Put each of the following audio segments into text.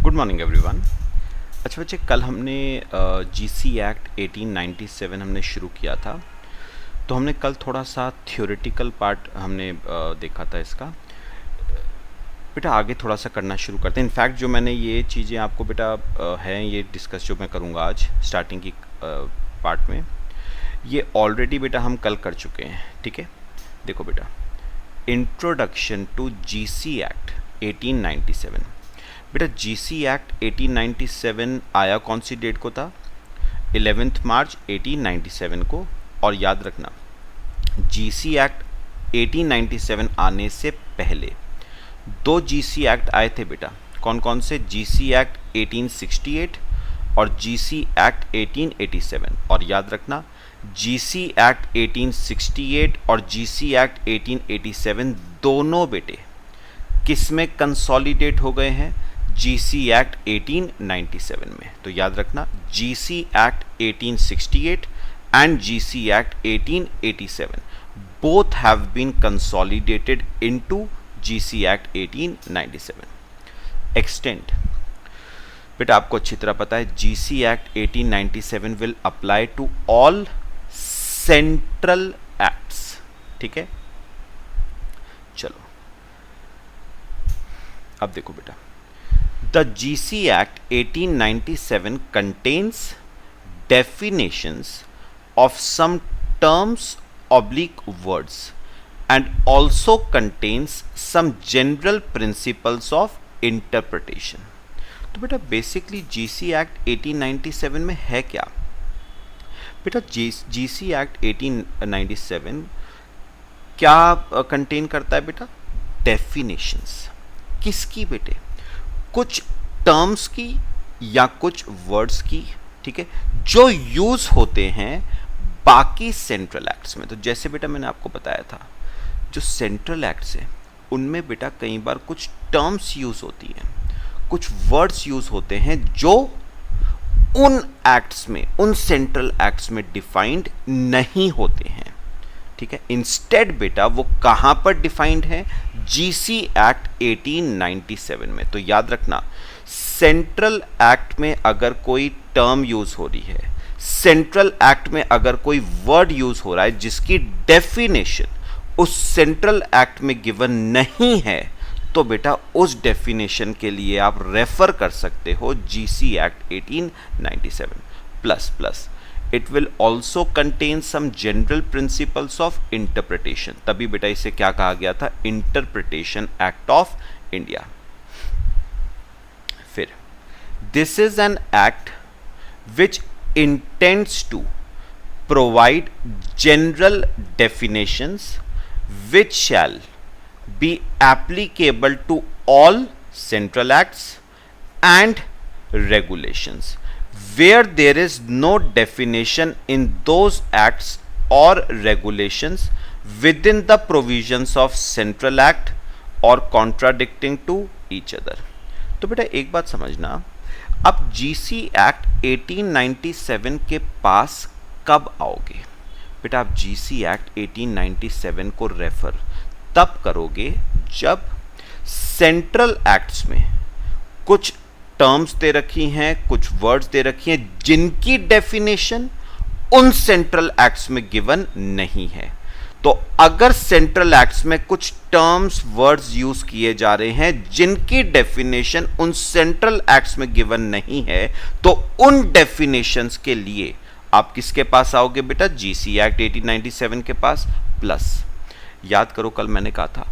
Good morning everyone. अच्छा बच्चे, कल हमने जीसी एक्ट 1897 हमने शुरू किया था। तो हमने कल थोड़ा सा थ्योरेटिकल पार्ट हमने देखा था इसका। बेटा आगे थोड़ा सा करना शुरू करते हैं। इनफैक्ट जो मैंने ये चीज़ें आपको बेटा हैं ये डिस्कस जो मैं करूँगा आज स्टार्टिंग की पार्ट में, ये ऑलरेडी बेटा हम कल कर चुके हैं। ठीक है, देखो बेटा, इंट्रोडक्शन टू जीसी एक्ट 1897। बेटा जीसी एक्ट 1897 आया कौन सी डेट को था? 11 मार्च 1897 को। और याद रखना, जीसी एक्ट 1897 आने से पहले दो जीसी एक्ट आए थे बेटा। कौन कौन से? जीसी एक्ट 1868 और जीसी एक्ट 1887। और याद रखना, जीसी एक्ट 1868 और जीसी एक्ट 1887 दोनों बेटे किस में कंसोलिडेट हो गए हैं? जीसी एक्ट 1897 में। तो याद रखना, GC act 1868 and GC Act 1887 both have been consolidated into GC Act 1897. Extent, बेटा आपको अच्छी तरह पता है GC Act 1897 will apply to all central acts. ठीक है, चलो अब देखो बेटा, The GC Act 1897 contains definitions of some terms oblique words and also contains some general principles of interpretation. तो बेटा बेसिकली जीसी एक्ट 1897 में है क्या? बेटा जीसी एक्ट 1897 क्या कंटेन करता है बेटा? डेफिनेशंस। किसकी बेटे? कुछ टर्म्स की या कुछ वर्ड्स की, ठीक है, जो यूज होते हैं बाकी सेंट्रल एक्ट्स में। तो जैसे बेटा मैंने आपको बताया था, जो सेंट्रल एक्ट्स हैं उनमें बेटा कई बार कुछ टर्म्स यूज होती हैं, कुछ वर्ड्स यूज होते हैं जो उन एक्ट्स में, उन सेंट्रल एक्ट्स में डिफाइंड नहीं होते हैं। ठीक है, इंस्टेड बेटा वो कहां पर डिफाइंड है? जीसी एक्ट 1897 में। तो याद रखना, सेंट्रल एक्ट में अगर कोई टर्म यूज हो रही है, सेंट्रल एक्ट में अगर कोई वर्ड यूज हो रहा है जिसकी डेफिनेशन उस सेंट्रल एक्ट में गिवन नहीं है, तो बेटा उस डेफिनेशन के लिए आप रेफर कर सकते हो GC act 1897 plus plus it will also contain some general principles of interpretation. तभी बेटा इसे क्या कहा गया था? Interpretation act of India. फिर this is an act which intends to provide general definitions which shall be applicable to all central acts and regulations where there is no definition in those acts or regulations within the provisions of central act or contradicting to each other. तो बेटा एक बात समझना, अब GC act 1897 के पास कब आओगे? बेटा आप जीसी एक्ट 1897 को रेफर तब करोगे जब सेंट्रल एक्ट्स में कुछ टर्म्स दे रखी हैं, कुछ वर्ड्स दे रखी हैं जिनकी डेफिनेशन उन सेंट्रल एक्ट्स में गिवन नहीं है। तो अगर सेंट्रल एक्ट्स में कुछ टर्म्स वर्ड्स यूज किए जा रहे हैं जिनकी डेफिनेशन उन सेंट्रल एक्ट्स में गिवन नहीं है, तो उन डेफिनेशंस के लिए आप किसके पास आओगे बेटा? जीसी एक्ट 1897 के पास। प्लस याद करो कल मैंने कहा था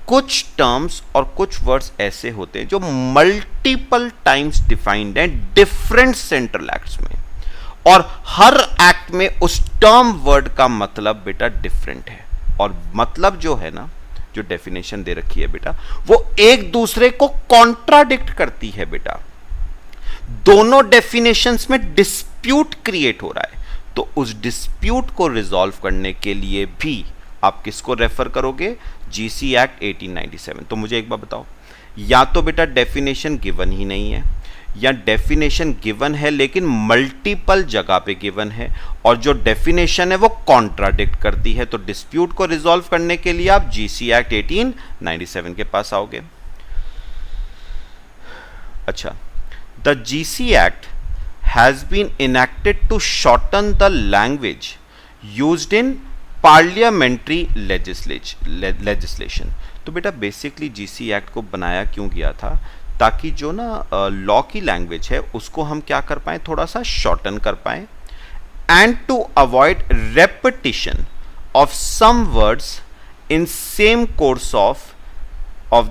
कुछ टर्म्स और कुछ वर्ड्स ऐसे होते हैं जो मल्टीपल टाइम्स डिफाइंड हैं डिफरेंट सेंट्रल एक्ट्स में, और हर एक्ट में उस टर्म वर्ड का मतलब बेटा डिफरेंट है। और मतलब जो है ना, जो डेफिनेशन दे रखी है बेटा, वो एक दूसरे को कॉन्ट्राडिक्ट करती है बेटा। दोनों डेफिनेशंस में डिस्प्यूट क्रिएट हो रहा है, तो उस डिस्प्यूट को रिजॉल्व करने के लिए भी आप किसको रेफर करोगे? GC act 1897। तो मुझे एक बार बताओ, या तो बेटा डेफिनेशन गिवन ही नहीं है, या डेफिनेशन गिवन है लेकिन मल्टीपल जगह पे गिवन है, और जो डेफिनेशन है वो कॉन्ट्राडिक्ट करती है। तो डिस्प्यूट को रिजॉल्व करने के लिए आप जीसी एक्ट 1897 के पास आओगे। अच्छा, the GC Act has been enacted to shorten the language used in parliamentary legislation. तो बेटा बेसिकली GC एक्ट को बनाया क्यों गया था, ताकि जो ना लॉ की लैंग्वेज है उसको हम क्या कर पाएँ, थोड़ा सा शॉर्टन कर पाएँ, and to avoid repetition of some words in same course of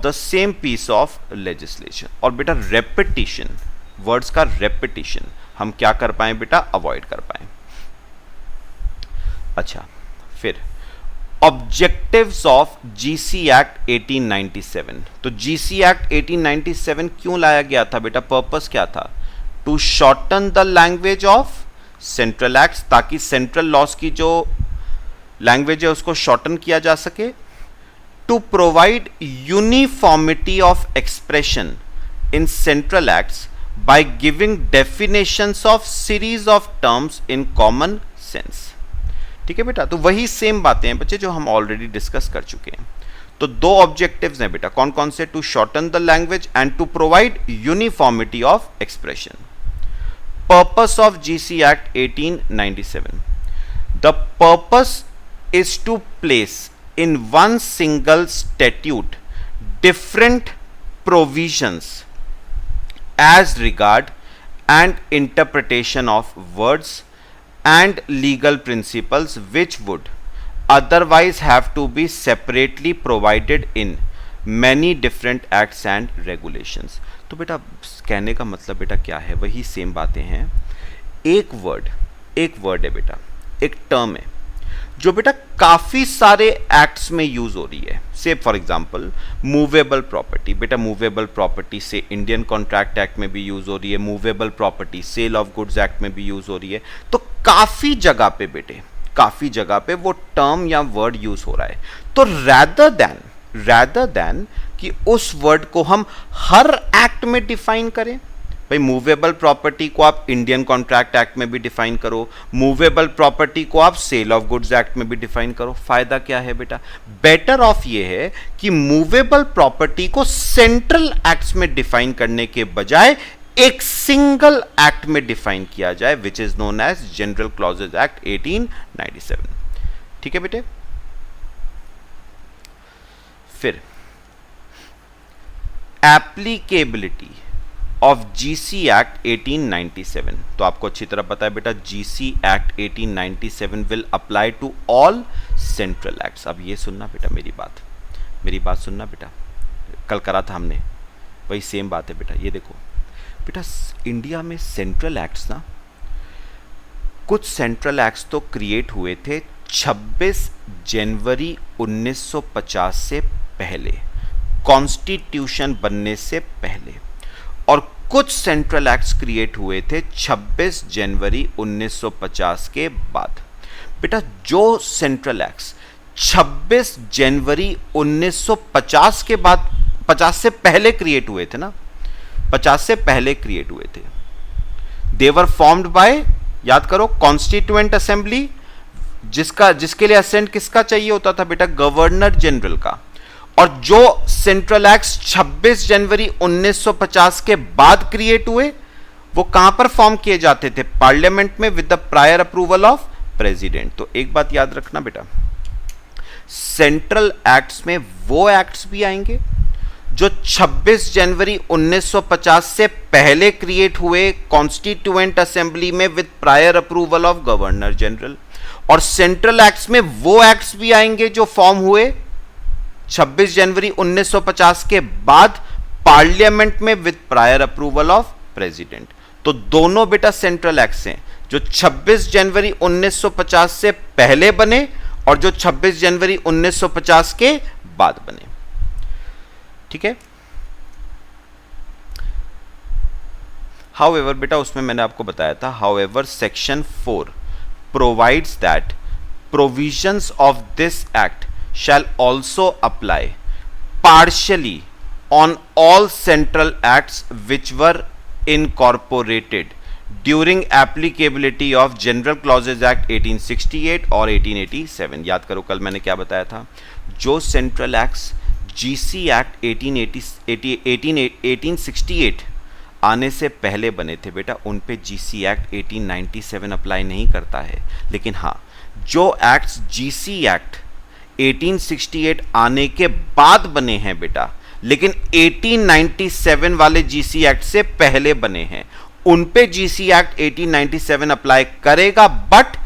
the same piece of legislation. और बेटा रेपिटिशन, वर्ड्स का रेपिटिशन हम क्या कर पाएं बेटा, अवॉइड कर पाएं. अच्छा, फिर ऑब्जेक्टिव्स ऑफ GC एक्ट 1897. तो GC एक्ट 1897 क्यों लाया गया था बेटा, पर्पस क्या था, to shorten the language of central acts, ताकि सेंट्रल लॉस की जो लैंग्वेज है उसको शॉर्टन किया जा सके. To provide uniformity of expression in central acts by giving definitions of series of terms in common sense. ठीक है बेटा, तो वही सेम बातें हैं बच्चे जो हम ऑलरेडी डिस्कस कर चुके हैं. तो दो ऑब्जेक्टिव्स हैं बेटा, कौन कौन से, to shorten the language and to provide uniformity of expression. Purpose of GC act 1897. The purpose is to place in one single statute different provisions as regard and interpretation of words and legal principles which would otherwise have to be separately provided in many different acts and regulations. तो बेटा कहने का मतलब बेटा क्या है, वही same बातें हैं. एक वर्ड है बेटा, एक टर्म है जो बेटा काफी सारे एक्ट्स में यूज हो रही है. Say for example movable property, बेटा मूवेबल प्रॉपर्टी से इंडियन कॉन्ट्रैक्ट एक्ट में भी यूज हो रही है, movable property sale of goods act में भी यूज हो रही है. तो काफी जगह पे बेटे, काफी जगह पे वो टर्म या वर्ड यूज हो रहा है. तो rather than कि उस वर्ड को हम हर एक्ट में डिफाइन करें, भाई मूवेबल प्रॉपर्टी को आप इंडियन कॉन्ट्रैक्ट एक्ट में भी डिफाइन करो, मूवेबल प्रॉपर्टी को आप सेल ऑफ गुड्स एक्ट में भी डिफाइन करो, फायदा क्या है बेटा, बेटर ऑफ ये है कि मूवेबल प्रॉपर्टी को सेंट्रल एक्ट्स में डिफाइन करने के बजाय एक सिंगल एक्ट में डिफाइन किया जाए, which is known as general clauses act 1897. ठीक है बेटे. फिर एप्लीकेबिलिटी ऑफ GC एक्ट 1897. तो आपको अच्छी तरह पता है बेटा GC act 1897 will apply to all central acts. अब ये सुनना बेटा, मेरी बात सुनना बेटा, कल करा था हमने, वही सेम बात है बेटा. ये देखो बेटा, इंडिया में सेंट्रल एक्ट्स ना, कुछ सेंट्रल एक्ट्स तो क्रिएट हुए थे 26 जनवरी 1950 से पहले, कॉन्स्टिट्यूशन बनने से पहले, और कुछ सेंट्रल एक्ट्स क्रिएट हुए थे 26 जनवरी 1950 के बाद. बेटा जो सेंट्रल एक्ट्स 26 जनवरी 1950 के बाद, 50 से पहले क्रिएट हुए थे ना, 50 से पहले क्रिएट हुए थे, दे वर फॉर्म्ड बाय, याद करो, कॉन्स्टिट्यूएंट असेंबली, जिसके लिए असेंट किसका चाहिए होता था बेटा, गवर्नर जनरल का. और जो सेंट्रल एक्ट्स 26 जनवरी 1950 के बाद क्रिएट हुए, वो कहां पर फॉर्म किए जाते थे, पार्लियामेंट में, with the prior approval of president. तो एक बात याद रखना बेटा, सेंट्रल एक्ट्स में वो एक्ट्स भी आएंगे जो 26 जनवरी 1950 से पहले क्रिएट हुए कॉन्स्टिट्यूएंट असेंबली में with prior approval of governor general, और सेंट्रल एक्ट्स में वो एक्ट्स भी आएंगे जो फॉर्म हुए 26 जनवरी 1950 के बाद पार्लियामेंट में with prior approval of president. तो दोनों बेटा सेंट्रल एक्ट्स हैं जो 26 जनवरी 1950 से पहले बने और जो 26 जनवरी 1950 के बाद बने. ठीक है. हाउएवर बेटा उसमें मैंने आपको बताया था, however section 4 provides that provisions of this act shall also apply partially on all central acts which were incorporated during applicability of General Clauses Act 1868 और 1887. याद करो कल मैंने क्या बताया था, जो सेंट्रल एक्ट्स GC एक्ट 1868 आने से पहले बने थे बेटा उन पे जीसी एक्ट 1897 अप्लाई नहीं करता है, लेकिन हाँ जो एक्ट्स जीसी एक्ट 1868 आने के बाद बने हैं बेटा, लेकिन 1897 वाले जीसी एक्ट से पहले बने हैं, उन पे जीसी एक्ट 1897 अप्लाई करेगा, but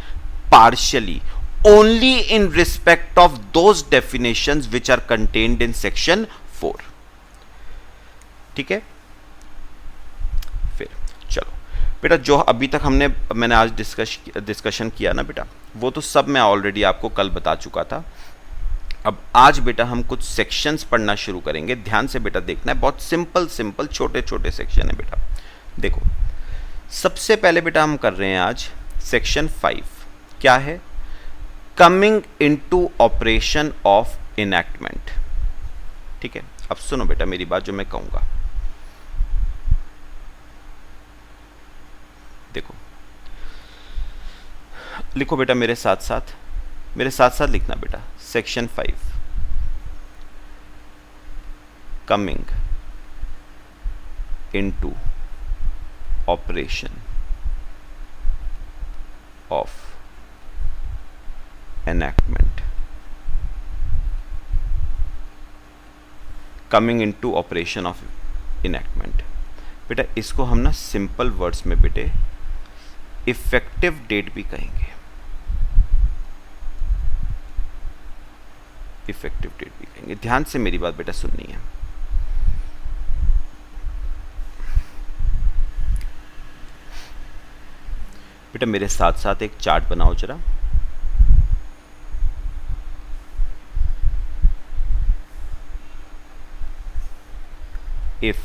partially, only in respect of those definitions which are contained in section 4। ठीक है, फिर चलो बेटा जो अभी तक मैंने आज डिस्कशन किया ना बेटा, वो तो सब मैं ऑलरेडी आपको कल बता चुका था। अब आज बेटा हम कुछ सेक्शंस पढ़ना शुरू करेंगे, ध्यान से बेटा देखना है, बहुत सिंपल छोटे छोटे सेक्शन है बेटा। देखो सबसे पहले बेटा हम कर रहे हैं आज सेक्शन 5, क्या है, coming into operation of enactment. ठीक है, अब सुनो बेटा मेरी बात जो मैं कहूंगा, देखो लिखो बेटा मेरे साथ साथ लिखना बेटा, section 5 coming into operation of enactment. Coming into operation of enactment बेटा, इसको हम ना सिंपल वर्ड्स में बेटे इफेक्टिव डेट भी कहेंगे, इफेक्टिव डेट भी कहेंगे। ध्यान से मेरी बात बेटा सुननी है। बेटा मेरे साथ साथ एक चार्ट बनाओ जरा। If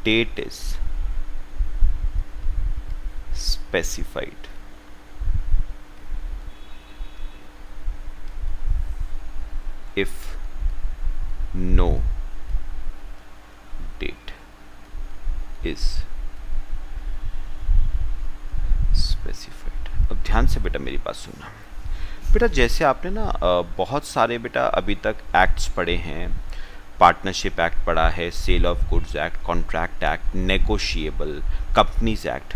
date is specified, if no date is specified। अब ध्यान से बेटा मेरी बात सुनना बेटा, जैसे आपने ना बहुत सारे बेटा अभी तक एक्ट्स पढ़े हैं, पार्टनरशिप एक्ट पढ़ा है, sale of goods act, contract act, negotiable, companies act,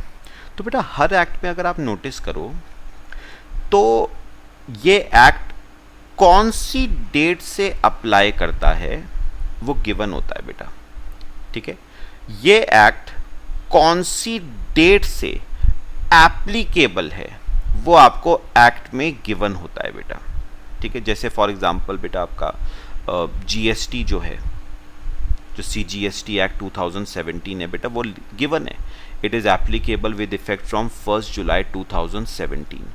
तो बेटा हर एक्ट में अगर आप नोटिस करो तो ये एक्ट कौन सी डेट से अप्लाई करता है वो गिवन होता है बेटा। ठीक है, ये एक्ट कौन सी डेट से एप्लीकेबल है वो आपको एक्ट में गिवन होता है बेटा। ठीक है, जैसे फॉर एग्जांपल बेटा आपका जीएसटी जो है, जो सीजीएसटी एक्ट 2017 है बेटा, वो गिवन है, it is applicable with effect from 1 जुलाई 2017।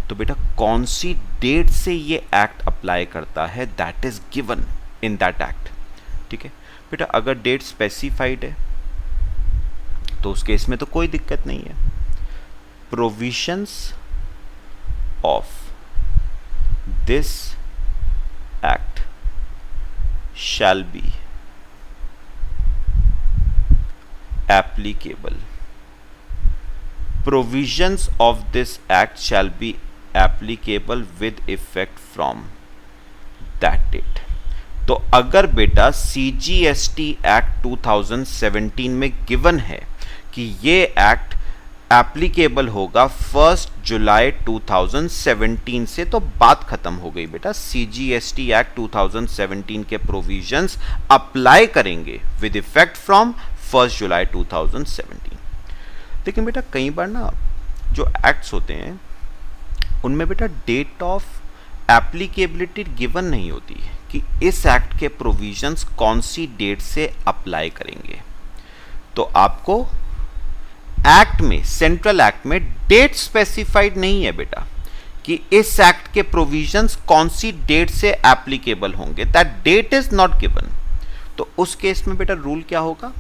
तो बेटा कौन सी डेट से ये एक्ट अप्लाई करता है, that is given in that act. ठीक है बेटा, अगर डेट स्पेसिफाइड है तो उस केस में तो कोई दिक्कत नहीं है। Provisions of this act shall be applicable, provisions of this act shall be applicable with effect from that date। तो अगर बेटा CGST एक्ट 2017 में गिवन है कि ये एक्ट एप्लीकेबल होगा 1 जुलाई 2017 से, तो बात खत्म हो गई बेटा। CGST एक्ट 2017 के प्रोविजंस अप्लाई करेंगे विद इफेक्ट फ्रॉम 1 जुलाई 2017। लेकिन बेटा कई बार ना जो एक्ट्स होते हैं उनमें बेटा डेट ऑफ एप्लीकेबिलिटी गिवन नहीं होती है कि इस एक्ट के प्रोविजंस कौन सी डेट से अप्लाई करेंगे। तो आपको एक्ट में, सेंट्रल एक्ट में डेट स्पेसिफाइड नहीं है बेटा कि इस एक्ट के प्रोविजंस कौन सी डेट से एप्लीकेबल होंगे, that date is not given. तो उस केस में बेटा रूल क्या होगा,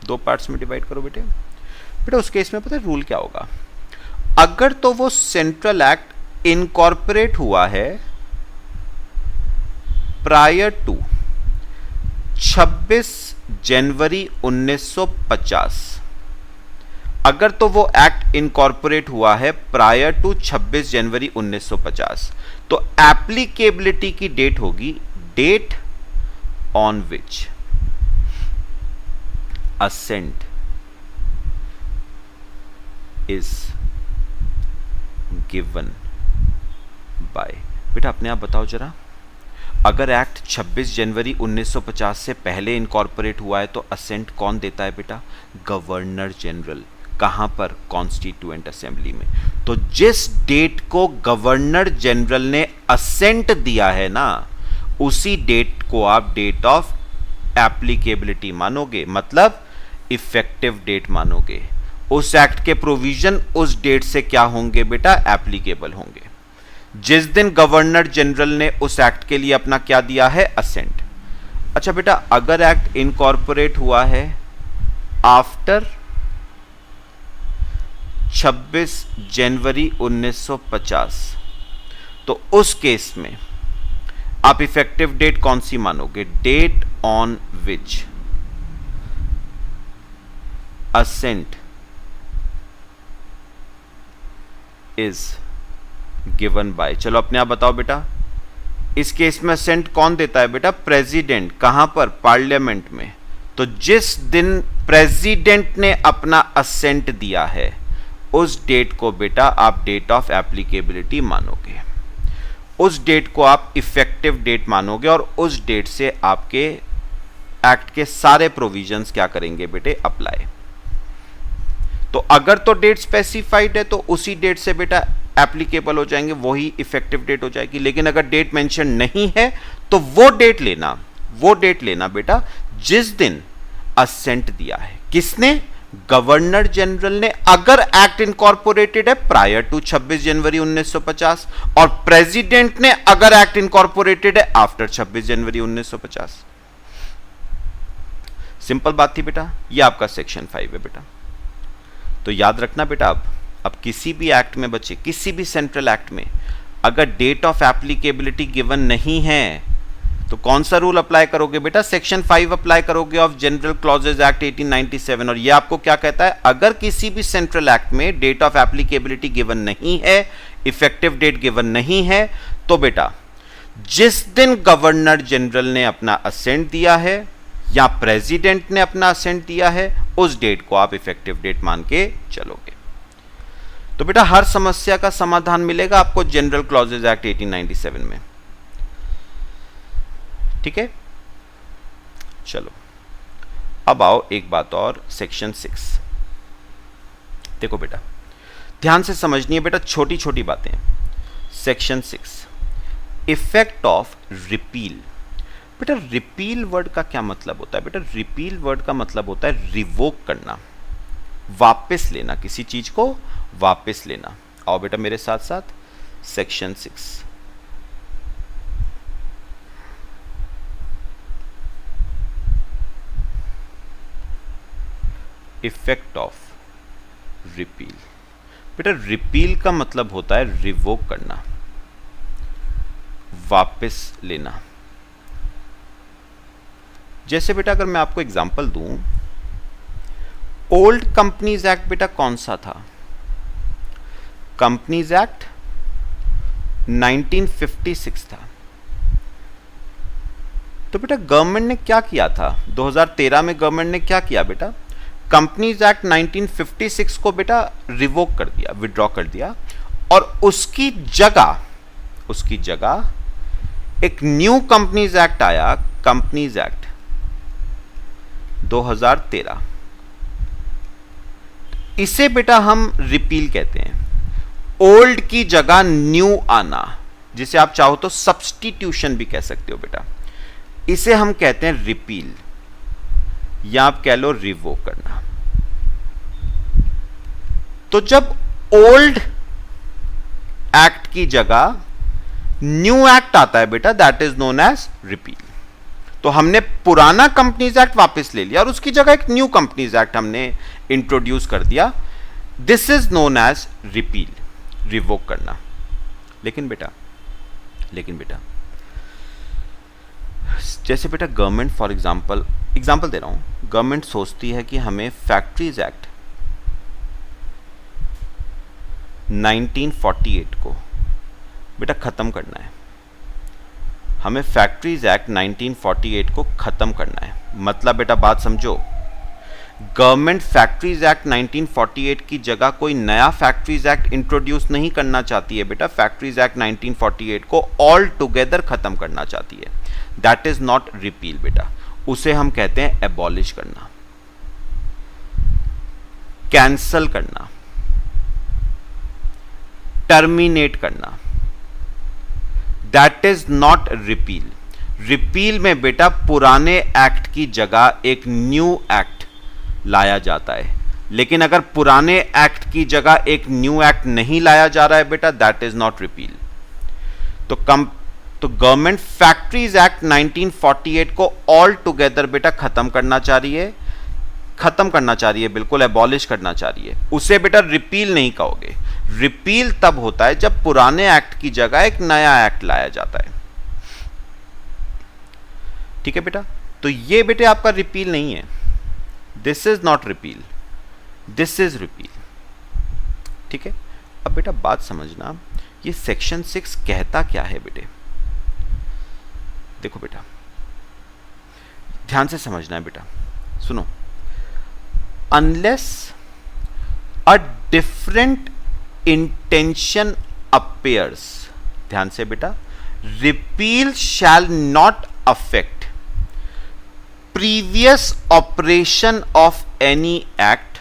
दो पार्ट्स में डिवाइड करो बेटे। बेटा उस केस में पता है रूल क्या होगा, अगर तो वो सेंट्रल एक्ट इनकॉर्पोरेट हुआ है प्रायर टू 26 जनवरी 1950, अगर तो वो एक्ट इनकॉर्पोरेट हुआ है प्रायर टू 26 जनवरी 1950, तो एप्लीकेबिलिटी की डेट होगी date on which assent is given by। बेटा अपने आप बताओ जरा, अगर एक्ट 26 जनवरी 1950 से पहले इनकॉर्पोरेट हुआ है तो असेंट कौन देता है बेटा? Governor general. कहां पर? कॉन्स्टिट्यूएंट असेंबली में। तो जिस डेट को गवर्नर जनरल ने असेंट दिया है ना, उसी डेट को आप डेट ऑफ एप्लीकेबिलिटी मानोगे, मतलब इफेक्टिव डेट मानोगे। उस एक्ट के प्रोविजन उस डेट से क्या होंगे बेटा? एप्लीकेबल होंगे। जिस दिन गवर्नर जनरल ने उस एक्ट के लिए अपना क्या दिया है? असेंट। अच्छा बेटा, अगर एक्ट इनकॉर्पोरेट हुआ है आफ्टर 26 जनवरी 1950, तो उस केस में आप इफेक्टिव डेट कौन सी मानोगे? Date on which assent is given by. चलो अपने आप बताओ बेटा, इस केस में असेंट कौन देता है बेटा? प्रेसिडेंट। कहां पर? पार्लियामेंट में। तो जिस दिन प्रेसिडेंट ने अपना असेंट दिया है, उस डेट को बेटा आप डेट ऑफ एप्लीकेबिलिटी मानोगे, उस डेट को आप इफेक्टिव डेट मानोगे, और उस डेट से आपके एक्ट के सारे प्रोविजंस क्या करेंगे बेटे? अप्लाई। तो अगर तो डेट स्पेसिफाइड है तो उसी डेट से बेटा एप्लीकेबल हो जाएंगे, वही इफेक्टिव डेट हो जाएगी। लेकिन अगर डेट मेंशन नहीं है तो वो डेट लेना बेटा जिस दिन असेंट दिया है। किसने? गवर्नर जनरल ने, अगर एक्ट इनकॉर्पोरेटेड है प्रायर टू 26 जनवरी 1950, और प्रेसिडेंट ने अगर एक्ट इनकॉर्पोरेटेड है आफ्टर 26 जनवरी 1950। सिंपल बात थी बेटा, ये आपका सेक्शन 5 है बेटा। तो याद रखना बेटा, अब किसी भी एक्ट में बच्चे, किसी भी सेंट्रल एक्ट में अगर डेट ऑफ एप्लीकेबिलिटी गिवन नहीं है तो कौन सा रूल अप्लाई करोगे बेटा? सेक्शन 5 अप्लाई करोगे ऑफ जनरल क्लॉजेज एक्ट 1897। और ये आपको क्या कहता है? अगर किसी भी सेंट्रल एक्ट में डेट ऑफ एप्लीकेबिलिटी गिवन नहीं है, इफेक्टिव डेट गिवन नहीं है, तो बेटा जिस दिन गवर्नर जनरल ने अपना असेंट दिया है या प्रेसिडेंट ने अपना असेंट दिया है, उस डेट को आप इफेक्टिव डेट मान के चलोगे। तो बेटा हर समस्या का समाधान मिलेगा आपको जनरल क्लॉजेज एक्ट 1897 में। ठीक है, चलो अब आओ एक बात और, सेक्शन 6। देखो बेटा ध्यान से समझनी है बेटा, छोटी छोटी बातें। Section 6, effect of repeal. बेटा रिपील वर्ड का क्या मतलब होता है? बेटा रिपील वर्ड का मतलब होता है रिवोक करना, वापस लेना, किसी चीज को वापस लेना। आओ बेटा मेरे साथ साथ, सेक्शन 6 इफेक्ट ऑफ रिपील। बेटा रिपील का मतलब होता है रिवोक करना, वापस लेना। जैसे बेटा अगर मैं आपको एग्जांपल दूं, ओल्ड कंपनीज एक्ट बेटा कौन सा था? कंपनीज एक्ट 1956 था। तो बेटा गवर्नमेंट ने क्या किया था? 2013 में गवर्नमेंट ने क्या किया बेटा? कंपनीज एक्ट 1956 को बेटा रिवोक कर दिया, विड्रॉ कर दिया, और उसकी जगह एक न्यू कंपनीज एक्ट आया, कंपनीज एक्ट 2013। इसे बेटा हम रिपील कहते हैं। ओल्ड की जगह न्यू आना, जिसे आप चाहो तो सब्स्टिट्यूशन भी कह सकते हो बेटा, इसे हम कहते हैं रिपील, या आप कह लो रिवोक करना। तो जब ओल्ड एक्ट की जगह न्यू एक्ट आता है बेटा, that is known as repeal. तो हमने पुराना कंपनीज एक्ट वापस ले लिया और उसकी जगह एक न्यू कंपनीज एक्ट हमने इंट्रोड्यूस कर दिया, this is known as repeal, revoke करना। लेकिन बेटा जैसे बेटा गवर्नमेंट फॉर एग्जांपल दे रहा हूं, गवर्नमेंट सोचती है कि हमें फैक्ट्रीज एक्ट 1948 को बेटा खत्म करना है, हमें फैक्ट्रीज एक्ट 1948 को खत्म करना है। मतलब बेटा बात समझो, गवर्नमेंट फैक्ट्रीज एक्ट 1948 की जगह कोई नया फैक्ट्रीज एक्ट इंट्रोड्यूस नहीं करना चाहती है बेटा, फैक्ट्रीज एक्ट 1948 को ऑल टुगेदर खत्म करना चाहती है। दैट इज नॉट रिपील बेटा, उसे हम कहते हैं एबॉलिश करना, कैंसल करना, टर्मिनेट करना। That is not repeal. Repeal में बेटा पुराने एक्ट की जगह एक न्यू एक्ट लाया जाता है, लेकिन अगर पुराने एक्ट की जगह एक न्यू एक्ट नहीं लाया जा रहा है बेटा, दैट इज नॉट रिपील। तो गवर्नमेंट फैक्ट्रीज एक्ट 1948 को ऑल टुगेदर बेटा खत्म करना चाह रही है, खत्म करना चाह रही है, बिल्कुल एबॉलिश करना चाह रही है। उसे बेटा रिपील नहीं कहोगे। रिपील तब होता है जब पुराने एक्ट की जगह एक नया एक्ट लाया जाता है। ठीक है बेटा, तो ये बेटे आपका रिपील नहीं है, this is not repeal, this is repeal. ठीक है, अब बेटा बात समझना, ये सेक्शन 6 कहता क्या है बेटे। देखो बेटा, ध्यान से समझना है बेटा, सुनो। Unless a different intention appears, ध्यान से बेटा, repeal shall not affect previous operation of any act,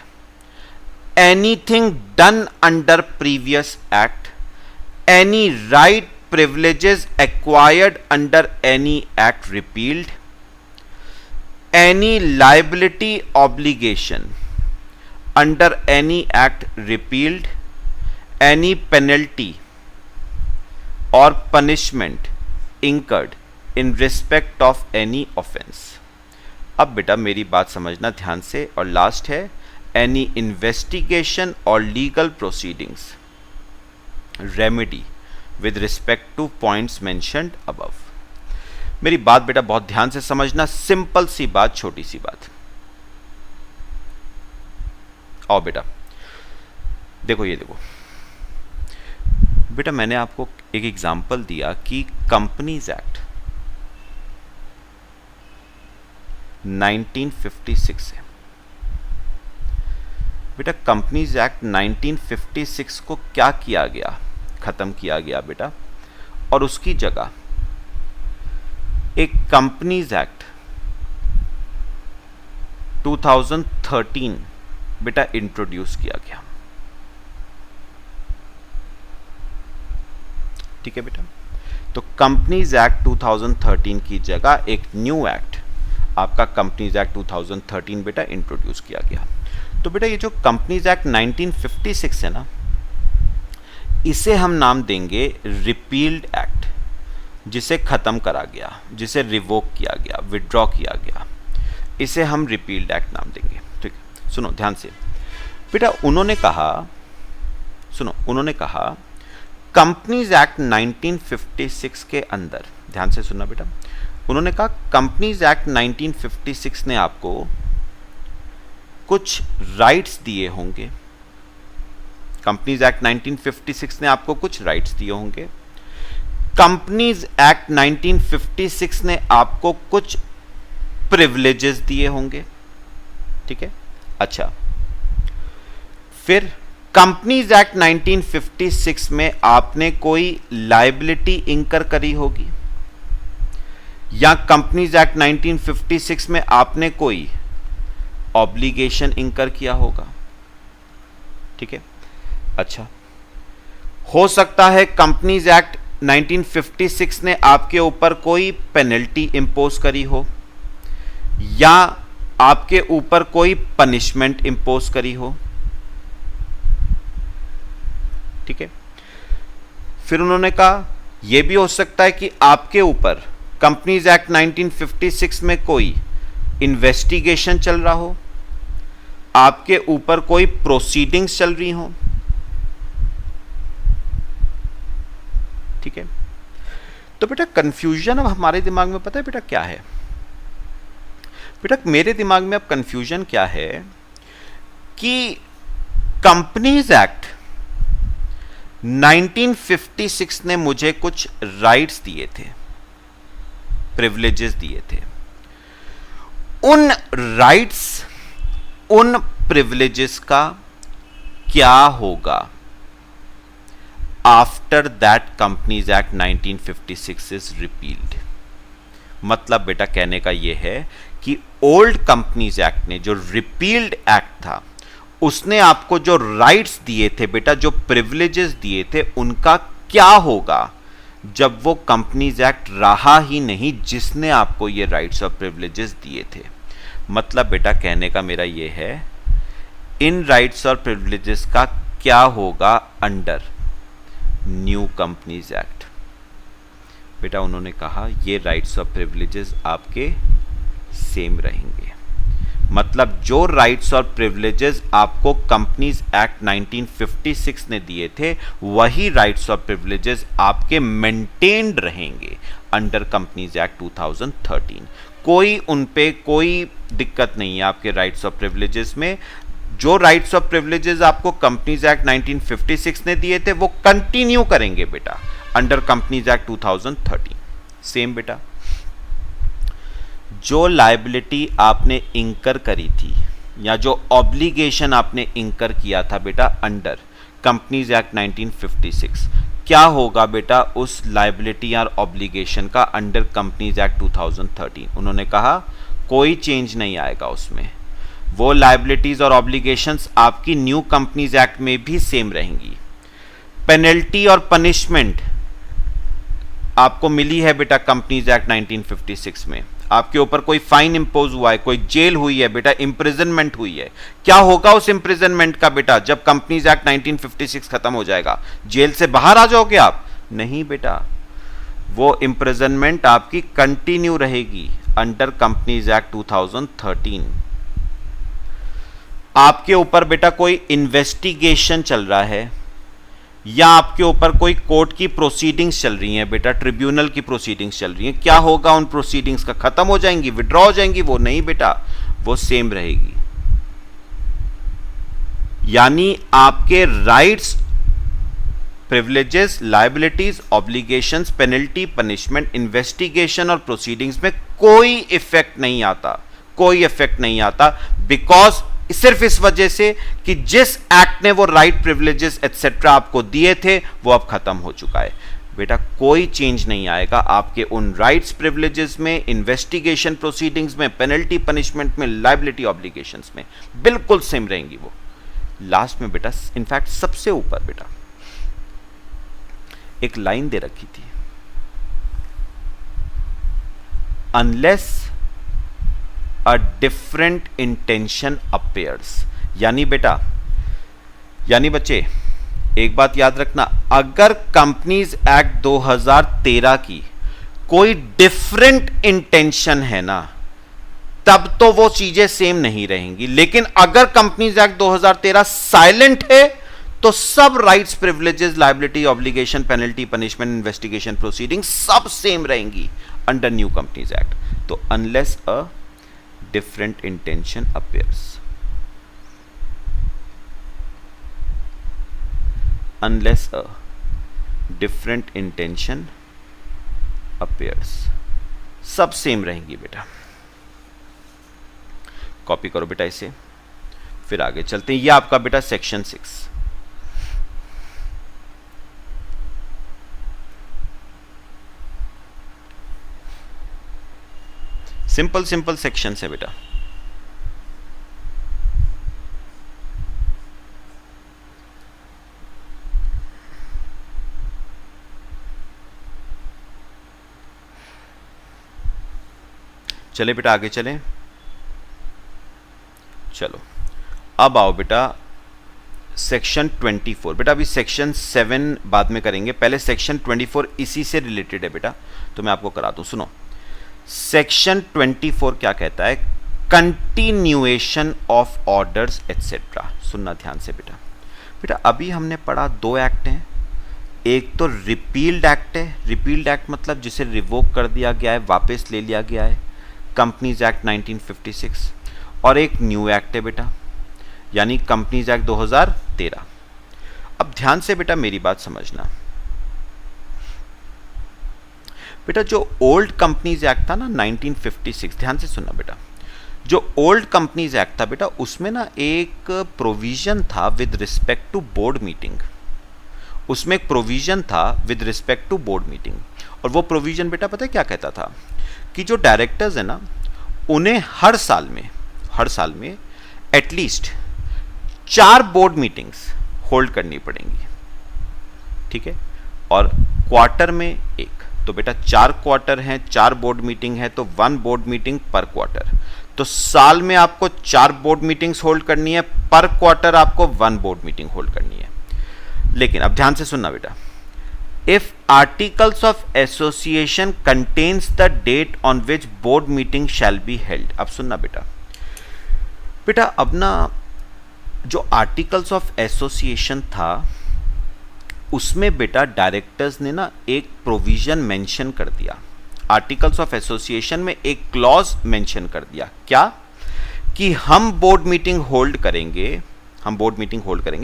anything done under previous act, any right privileges acquired under any act repealed, any liability obligation under any act repealed, any penalty or punishment incurred in respect of any offense। अब बेटा मेरी बात समझना ध्यान से, और last है any investigation or legal proceedings remedy with respect to points mentioned above। मेरी बात बेटा बहुत ध्यान से समझना, सिंपल सी बात, छोटी सी बात। आओ बेटा देखो, ये देखो बेटा, मैंने आपको एक एग्जाम्पल दिया कि कंपनीज एक्ट 1956 है बेटा। कंपनीज एक्ट 1956 को क्या किया गया, खत्म किया गया बेटा, और उसकी जगह एक कंपनीज एक्ट 2013 बेटा इंट्रोड्यूस किया गया। ठीक है बेटा, तो कंपनीज एक्ट 2013 की जगह एक न्यू एक्ट, आपका कंपनीज एक्ट 2013 बेटा इंट्रोड्यूस किया गया। तो बेटा ये जो कंपनीज एक्ट 1956 है ना, इसे हम नाम देंगे रिपील्ड एक्ट, जिसे खत्म करा गया, जिसे रिवोक किया गया, विड्रॉ किया गया, इसे हम रिपील्ड एक्ट नाम देंगे। ठीक है, सुनो ध्यान से बेटा, उन्होंने कहा, सुनो, उन्होंने कहा कंपनीज एक्ट 1956 के अंदर, ध्यान से सुनना बेटा, उन्होंने कहा कंपनीज एक्ट 1956 ने आपको कुछ राइट्स दिए होंगे। कंपनीज एक्ट 1956 ने आपको कुछ राइट्स दिए होंगे। कंपनीज एक्ट 1956 ने आपको कुछ प्रिविलेजेस दिए होंगे। ठीक है, अच्छा, फिर कंपनीज एक्ट 1956 में आपने कोई लायबिलिटी इंकर करी होगी, या कंपनीज एक्ट 1956 में आपने कोई ऑब्लिगेशन इंकर किया होगा। ठीक है, अच्छा, हो सकता है कंपनीज एक्ट 1956 ने आपके ऊपर कोई पेनल्टी इंपोज करी हो, या आपके ऊपर कोई पनिशमेंट इंपोज करी हो। ठीक है, फिर उन्होंने कहा यह भी हो सकता है कि आपके ऊपर कंपनीज एक्ट 1956 में कोई इन्वेस्टिगेशन चल रहा हो, आपके ऊपर कोई प्रोसीडिंग्स चल रही हो। ठीक है, तो बेटा कंफ्यूजन अब हमारे दिमाग में पता है बेटा क्या है? बेटा मेरे दिमाग में अब कंफ्यूजन क्या है कि कंपनीज एक्ट 1956 ने मुझे कुछ राइट्स दिए थे, प्रिविलेजेस दिए थे, उन राइट्स, उन प्रिविलेजेस का क्या होगा after that companies act 1956 is repealed. मतलब बेटा कहने का यह है कि ओल्ड कंपनीज एक्ट ने, जो रिपील्ड एक्ट था, उसने आपको जो राइट्स दिए थे बेटा, जो प्रिविलेजेस दिए थे, उनका क्या होगा जब वो कंपनीज एक्ट रहा ही नहीं जिसने आपको ये राइट्स और प्रिविलेजेस दिए थे। मतलब बेटा कहने का मेरा ये है, इन राइट्स और प्रिविलेजेस का क्या होगा अंडर न्यू कंपनीज एक्ट। बेटा उन्होंने कहा ये राइट्स और प्रिविलेजेस आपके सेम रहेंगे। मतलब जो राइट्स और प्रिविलेजेस आपको कंपनीज एक्ट 1956 ने दिए थे, वही राइट्स और प्रिविलेजेस आपके मेंटेन्ड रहेंगे अंडर कंपनीज एक्ट 2013। कोई उन पे कोई दिक्कत नहीं है आपके राइट्स और प्रिविलेजेस में। जो राइट्स और प्रिविलेजेस आपको कंपनीज एक्ट 1956 ने दिए थे वो कंटिन्यू करेंगे बेटा अंडर कंपनीज एक्ट 2013, सेम बेटा। जो लायबिलिटी आपने इंकर करी थी या जो ऑब्लिगेशन आपने इंकर किया था बेटा अंडर कंपनीज एक्ट 1956, क्या होगा बेटा उस लायबिलिटी और ऑब्लिगेशन का अंडर कंपनीज एक्ट 2013। उन्होंने कहा कोई चेंज नहीं आएगा उसमें, वो लायबिलिटीज और ऑब्लिगेशंस आपकी न्यू कंपनीज एक्ट में भी सेम रहेंगी। पेनल्टी और पनिशमेंट आपको मिली है बेटा कंपनीज एक्ट 1956 में, आपके ऊपर कोई फाइन इंपोज हुआ है, कोई जेल हुई है बेटा, इंप्रिजनमेंट हुई है, क्या होगा उस इंप्रिजनमेंट का बेटा जब कंपनीज एक्ट 1956 खत्म हो जाएगा? जेल से बाहर आ जाओगे आप? नहीं बेटा, वो इंप्रिजनमेंट आपकी कंटिन्यू रहेगी अंडर कंपनीज एक्ट 2013। आपके ऊपर बेटा कोई इन्वेस्टिगेशन चल रहा है या आपके ऊपर कोई कोर्ट की प्रोसीडिंग्स चल रही हैं बेटा, ट्रिब्यूनल की प्रोसीडिंग्स चल रही हैं, क्या होगा उन प्रोसीडिंग्स का? खत्म हो जाएंगी, विड्रॉ हो जाएंगी? वो नहीं बेटा, वो सेम रहेगी। यानी आपके rights, privileges, liabilities, obligations, penalty, punishment, investigation और प्रोसीडिंग्स में कोई इफेक्ट नहीं आता, कोई इफेक्ट नहीं आता, बिकॉज सिर्फ इस वजह से कि जिस एक्ट ने वो राइट, प्रिविलेजेस एटसेट्रा आपको दिए थे वो अब खत्म हो चुका है। बेटा कोई चेंज नहीं आएगा आपके उन राइट्स, प्रिविलेजेस में, इन्वेस्टिगेशन प्रोसीडिंग्स में, पेनल्टी पनिशमेंट में, लायबिलिटी ऑब्लिगेशंस में, बिल्कुल सेम रहेंगी वो। लास्ट में बेटा, इनफैक्ट सबसे ऊपर बेटा एक लाइन दे रखी थी, unless a different intention appears. यानी बेटा, यानी बच्चे एक बात याद रखना, अगर कंपनीज एक्ट 2013 की कोई डिफरेंट इंटेंशन है ना, तब तो वो चीजें सेम नहीं रहेंगी। लेकिन अगर कंपनीज एक्ट 2013 साइलेंट है तो सब rights, privileges, liability, obligation, penalty, punishment, investigation, proceeding सब सेम रहेंगी अंडर न्यू कंपनीज एक्ट। तो unless a different intention appears, unless a different intention appears, सब सेम रहेंगी बेटा। कॉपी करो बेटा इसे, फिर आगे चलते हैं। ये आपका बेटा सेक्शन 6। सिंपल सिंपल सेक्शन है बेटा। चले बेटा आगे चलें। चलो अब आओ बेटा सेक्शन 24। बेटा अभी सेक्शन 7 बाद में करेंगे, पहले सेक्शन 24 इसी से रिलेटेड है बेटा, तो मैं आपको करा दूं। सुनो, सेक्शन 24 क्या कहता है? Continuation of orders etcetera. सुनना ध्यान से बेटा। बेटा अभी हमने पढ़ा 2 एक्ट हैं, एक तो रिपील्ड एक्ट है, रिपील्ड एक्ट मतलब जिसे रिवोक कर दिया गया है, वापस ले लिया गया है, कंपनीज एक्ट 1956, और एक न्यू एक्ट है बेटा, यानी कंपनीज एक्ट 2013। अब ध्यान से बेटा मेरी बात समझना, बेटा जो ओल्ड कंपनीज एक्ट था ना 1956, ध्यान से सुनना बेटा, जो ओल्ड कंपनीज एक्ट था बेटा उसमें ना एक प्रोविजन था with respect to board meeting, उसमें एक प्रोविजन था with respect to board meeting. और वो प्रोविजन बेटा पता है क्या कहता था कि जो डायरेक्टर्स है ना उन्हें हर साल में एटलीस्ट 4 बोर्ड मीटिंग्स होल्ड करनी पड़ेंगी, ठीक है, और क्वार्टर में एक, तो बेटा 4 क्वार्टर हैं, 4 बोर्ड मीटिंग है, तो 1 बोर्ड मीटिंग पर क्वार्टर, तो साल में आपको 4 बोर्ड मीटिंग्स होल्ड करनी है, पर क्वार्टर आपको 1 बोर्ड मीटिंग होल्ड करनी है। लेकिन अब ध्यान से सुनना बेटा, if articles of association contains the date on which board meeting shall be held. अब सुनना बेटा, बेटा अब ना जो आर्टिकल्स ऑफ एसोसिएशन था उसमें बेटा डायरेक्टर्स ने ना एक प्रोविजन मेंशन कर दिया, आर्टिकल्स ऑफ एसोसिएशन में एक क्लॉज मेंशन कर दिया, क्या कि हम बोर्ड मीटिंग होल्ड करेंगे,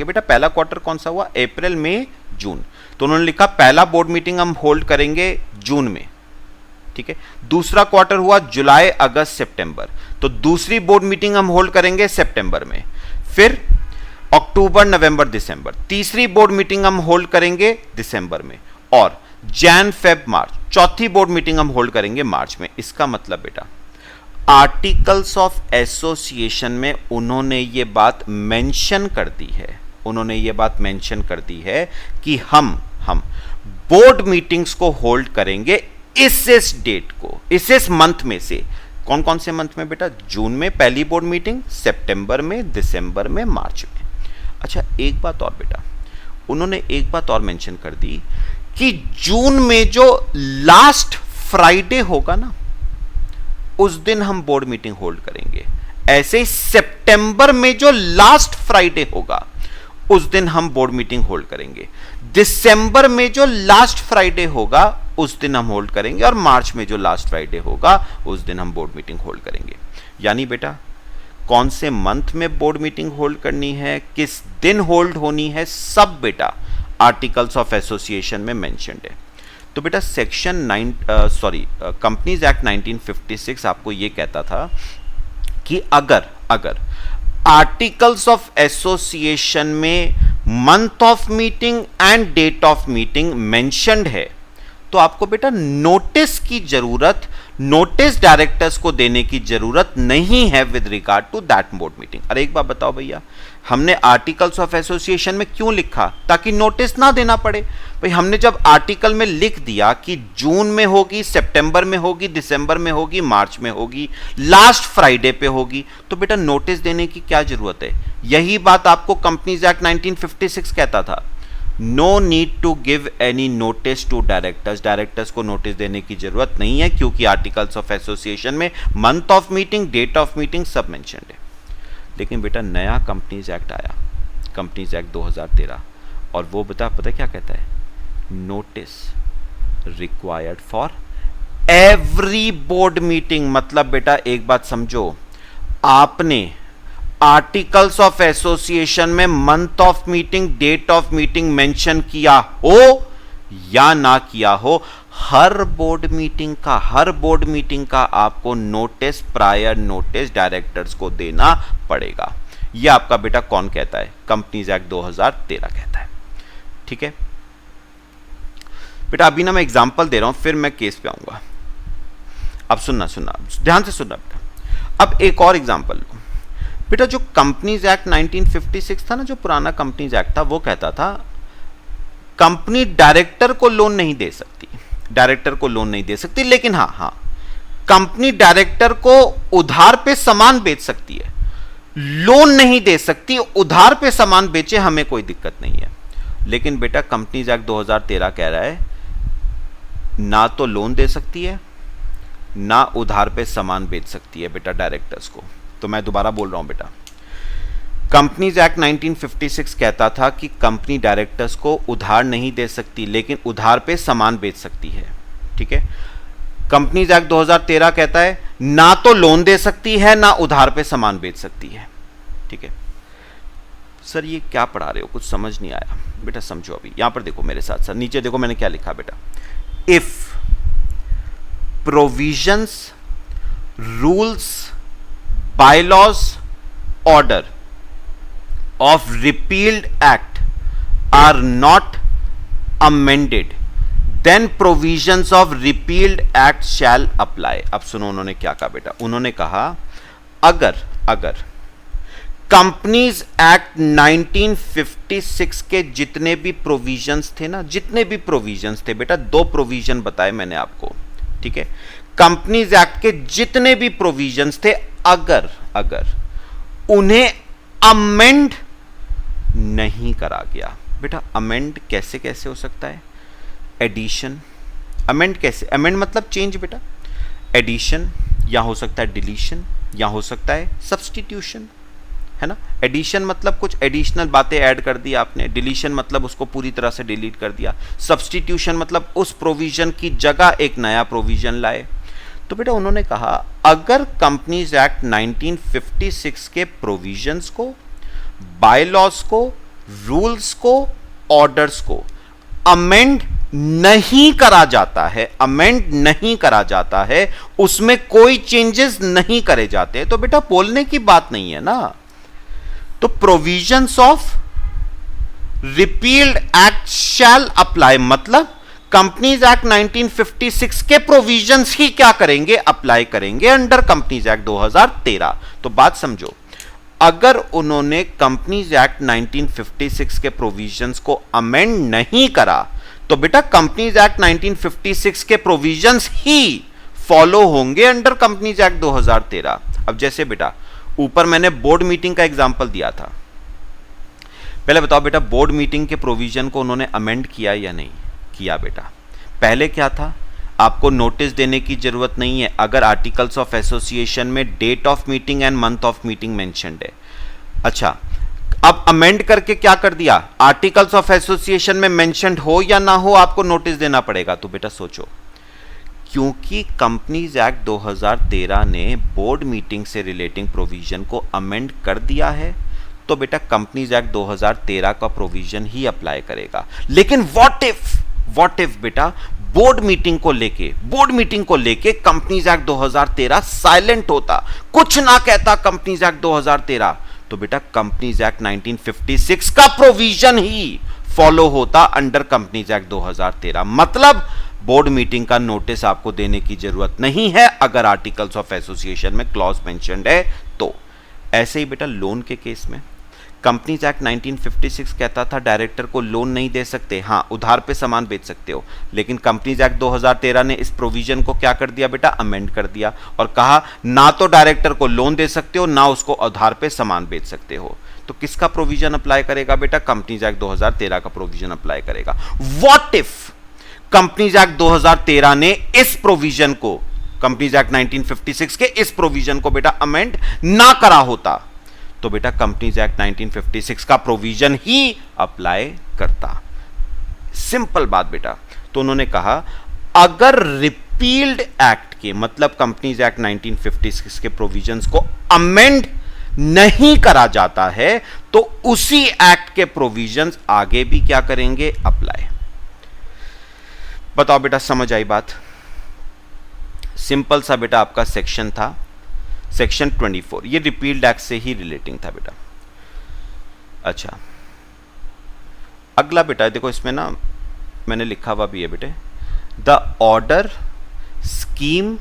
बेटा पहला क्वार्टर कौन सा हुआ, अप्रैल मई जून, तो उन्होंने लिखा पहला बोर्ड मीटिंग हम होल्ड करेंगे जून में, ठीक है, दूसरा क्वार्टर हुआ जुलाई अगस्त सितंबर, तो दूसरी बोर्ड मीटिंग हम होल्ड करेंगे सितंबर में, फिर अक्टूबर नवंबर दिसंबर, तीसरी बोर्ड मीटिंग हम होल्ड करेंगे दिसंबर में, और जैन फेब मार्च चौथी बोर्ड मीटिंग हम होल्ड करेंगे मार्च में। इसका मतलब बेटा आर्टिकल्स ऑफ एसोसिएशन में उन्होंने ये बात मेंशन कर दी है, कि हम बोर्ड मीटिंग्स को होल्ड करेंगे इस डेट को, इस मंथ में से, कौन कौन से मंथ में बेटा, जून में पहली बोर्ड मीटिंग, सितंबर में, दिसंबर में, मार्च में। अच्छा एक बात और बेटा, उन्होंने एक बात और मेंशन कर दी कि जून में जो लास्ट फ्राइडे होगा ना उस दिन हम बोर्ड मीटिंग होल्ड करेंगे, ऐसे ही सितंबर में जो लास्ट फ्राइडे होगा उस दिन हम बोर्ड मीटिंग होल्ड करेंगे, दिसंबर में जो लास्ट फ्राइडे होगा उस दिन हम होल्ड करेंगे, और मार्च में जो लास्ट फ्राइडे होगा उस दिन हम बोर्ड मीटिंग होल्ड करेंगे। यानी बेटा कौन से मंथ में बोर्ड मीटिंग होल्ड करनी है, किस दिन होल्ड होनी है, सब बेटा आर्टिकल्स ऑफ एसोसिएशन में मेंशन्ड है। तो बेटा कंपनीज एक्ट 1956 आपको यह कहता था कि अगर आर्टिकल्स ऑफ एसोसिएशन में month of meeting and date of meeting mentioned है तो आपको बेटा नोटिस डायरेक्टर्स को देने की जरूरत नहीं है with regard to that board meeting. अरे एक बात बताओ भैया, हमने आर्टिकल्स ऑफ एसोसिएशन में क्यों लिखा, ताकि नोटिस ना देना पड़े। भाई हमने जब आर्टिकल में लिख दिया कि जून में होगी, सितंबर में होगी, दिसंबर में होगी, मार्च में होगी, लास्ट फ्राइडे पे होगी, तो बेटा नोटिस देने की क्या जरूरत है। यही बात आपको कंपनीज एक्ट 1956 कहता था, no need to give any notice to directors को नोटिस देने की जरूरत नहीं है, क्योंकि आर्टिकल्स ऑफ एसोसिएशन में month of meeting, date of meeting सब मेंशन्ड है। लेकिन बेटा नया कंपनीज एक्ट आया, कंपनीज एक्ट 2013, और वो पता क्या कहता है, notice required for every board meeting. मतलब बेटा एक बात समझो, आपने आर्टिकल्स ऑफ एसोसिएशन में month of meeting, date of meeting mention किया हो या ना किया हो, हर बोर्ड मीटिंग का आपको नोटिस, प्रायर नोटिस डायरेक्टर्स को देना पड़ेगा। यह आपका बेटा कौन कहता है, कंपनीज एक्ट 2013 कहता है। ठीक है बेटा, अभी ना मैं एग्जांपल दे रहा हूं, फिर मैं केस पे आऊंगा। अब सुनना ध्यान से सुनना बेटा। अब एक और एग्जांपल लो बेटा। जो कंपनीज एक्ट 1956 था ना, जो पुराना कंपनीज एक्ट था, वो कहता था कंपनी डायरेक्टर को लोन नहीं दे सकती, लेकिन हाँ कंपनी डायरेक्टर को उधार पे सामान बेच सकती है, लोन नहीं दे सकती। उधार पे सामान बेचे हमें कोई दिक्कत नहीं है, लेकिन बेटा कंपनीज एक्ट 2013 कह रहा है ना तो लोन दे सकती है, ना उधार पे सामान बेच सकती है बेटा डायरेक्टर्स को। तो मैं दोबारा बोल रहा हूं बेटा, कंपनीज एक्ट 1956 कहता था कि कंपनी डायरेक्टर्स को उधार नहीं दे सकती, लेकिन उधार पे सामान बेच सकती है। ठीक है, कंपनीज एक्ट 2013 कहता है ना तो लोन दे सकती है, ना उधार पे सामान बेच सकती है। ठीक है सर, ये क्या पढ़ा रहे हो, कुछ समझ नहीं आया बेटा। समझो, अभी यहां पर देखो मेरे साथ, नीचे देखो मैंने क्या लिखा बेटा। If provisions, rules, bylaws, order of repealed act are not amended, then provisions of repealed act shall apply. अब सुनो उन्होंने क्या कहा बेटा, उन्होंने कहा अगर कंपनीज एक्ट 1956 के जितने भी प्रोविजंस थे ना, जितने भी प्रोविजंस थे बेटा, दो प्रोविजन बताए मैंने आपको, ठीक है। कंपनीज एक्ट के जितने भी प्रोविजंस थे, अगर उन्हें अमेंड नहीं करा गया, बेटा अमेंड कैसे कैसे हो सकता है, एडिशन, अमेंड कैसे, अमेंड मतलब चेंज बेटा, एडिशन या हो सकता है डिलीशन या हो सकता है सब्स्टिट्यूशन, है ना। एडिशन मतलब कुछ एडिशनल बातें ऐड कर दी आपने, डिलीशन मतलब उसको पूरी तरह से डिलीट कर दिया, सब्स्टिट्यूशन मतलब उस प्रोविजन की जगह एक नया प्रोविजन लाए। तो बेटा उन्होंने कहा अगर कंपनीज एक्ट 1956 के प्रोविजंस को, बायलॉज को, रूल्स को, ऑर्डर्स को अमेंड नहीं करा जाता है, अमेंड नहीं करा जाता है, उसमें कोई चेंजेस नहीं करे जाते, तो बेटा बोलने की बात नहीं है ना। तो provisions of repealed act shall apply, मतलब कंपनीज एक्ट 1956 के प्रोविजंस ही क्या करेंगे, अप्लाई करेंगे अंडर कंपनीज एक्ट 2013। तो बात समझो, अगर उन्होंने कंपनीज एक्ट 1956 के प्रोविजंस को अमेंड नहीं करा तो बेटा कंपनीज एक्ट 1956 के प्रोविजंस ही फॉलो होंगे अंडर कंपनीज एक्ट 2013। अब जैसे बेटा ऊपर मैंने बोर्ड मीटिंग का एग्जांपल दिया था, पहले बताओ बेटा बोर्ड मीटिंग के प्रोविजन को उन्होंने अमेंड किया या नहीं किया बेटा। पहले क्या था, आपको नोटिस देने की जरूरत नहीं है अगर आर्टिकल्स ऑफ एसोसिएशन में date of meeting and month of meeting mentioned है। अच्छा, अब अमेंड करके क्या कर दिया, आर्टिकल्स ऑफ एसोसिएशन में मेंशन्ड हो या ना हो आपको नोटिस देना पड़ेगा। तो बेटा सोचो, क्योंकि कंपनीज एक्ट 2013 ने बोर्ड मीटिंग से रिलेटिंग प्रोविजन को अमेंड कर दिया है, तो बेटा कंपनीज एक्ट 2013 का प्रोविजन ही अप्लाई करेगा। लेकिन व्हाट इफ बेटा बोर्ड मीटिंग को लेके कंपनीज एक्ट 2013 साइलेंट होता, कुछ ना कहता कंपनीज एक्ट 2013, तो बेटा कंपनीज एक्ट 1956 का प्रोविजन ही फॉलो होता अंडर कंपनीज एक्ट 2013। मतलब बोर्ड मीटिंग का नोटिस आपको देने की जरूरत नहीं है अगर आर्टिकल्स ऑफ एसोसिएशन में क्लॉज मेंशन्ड है तो। ऐसे ही बेटा लोन के केस में कंपनीज एक्ट 1956 कहता था डायरेक्टर को लोन नहीं दे सकते, हाँ उधार पे सामान बेच सकते हो, लेकिन कंपनीज एक्ट 2013 ने इस प्रोविजन को क्या कर दिया बेटा, अमेंड कर दिया और कहा ना तो डायरेक्टर को लोन दे सकते हो ना उसको उधार पे सामान बेच सकते हो। तो किसका प्रोविजन अप्लाई करेगा बेटा, कंपनीज एक्ट 2013 का प्रोविजन अप्लाई करेगा। व्हाट इफ कंपनीज एक्ट 2013 ने इस प्रोविजन को, कंपनीज एक्ट 1956 के इस प्रोविजन को बेटा अमेंड ना करा होता, तो बेटा कंपनीज एक्ट 1956 का प्रोविजन ही अप्लाई करता। सिंपल बात बेटा। तो उन्होंने कहा अगर रिपील्ड एक्ट के, मतलब कंपनीज एक्ट 1956 के प्रोविजंस को अमेंड नहीं करा जाता है, तो उसी एक्ट के प्रोविजंस आगे भी क्या करेंगे, अप्लाई। बताओ बेटा समझ आई बात। सिंपल सा बेटा आपका सेक्शन था, सेक्शन 24, ये रिपील्ड एक्ट से ही रिलेटिंग था बेटा। अच्छा अगला बेटा देखो, इसमें ना मैंने लिखा हुआ भी है बेटे, the order, scheme,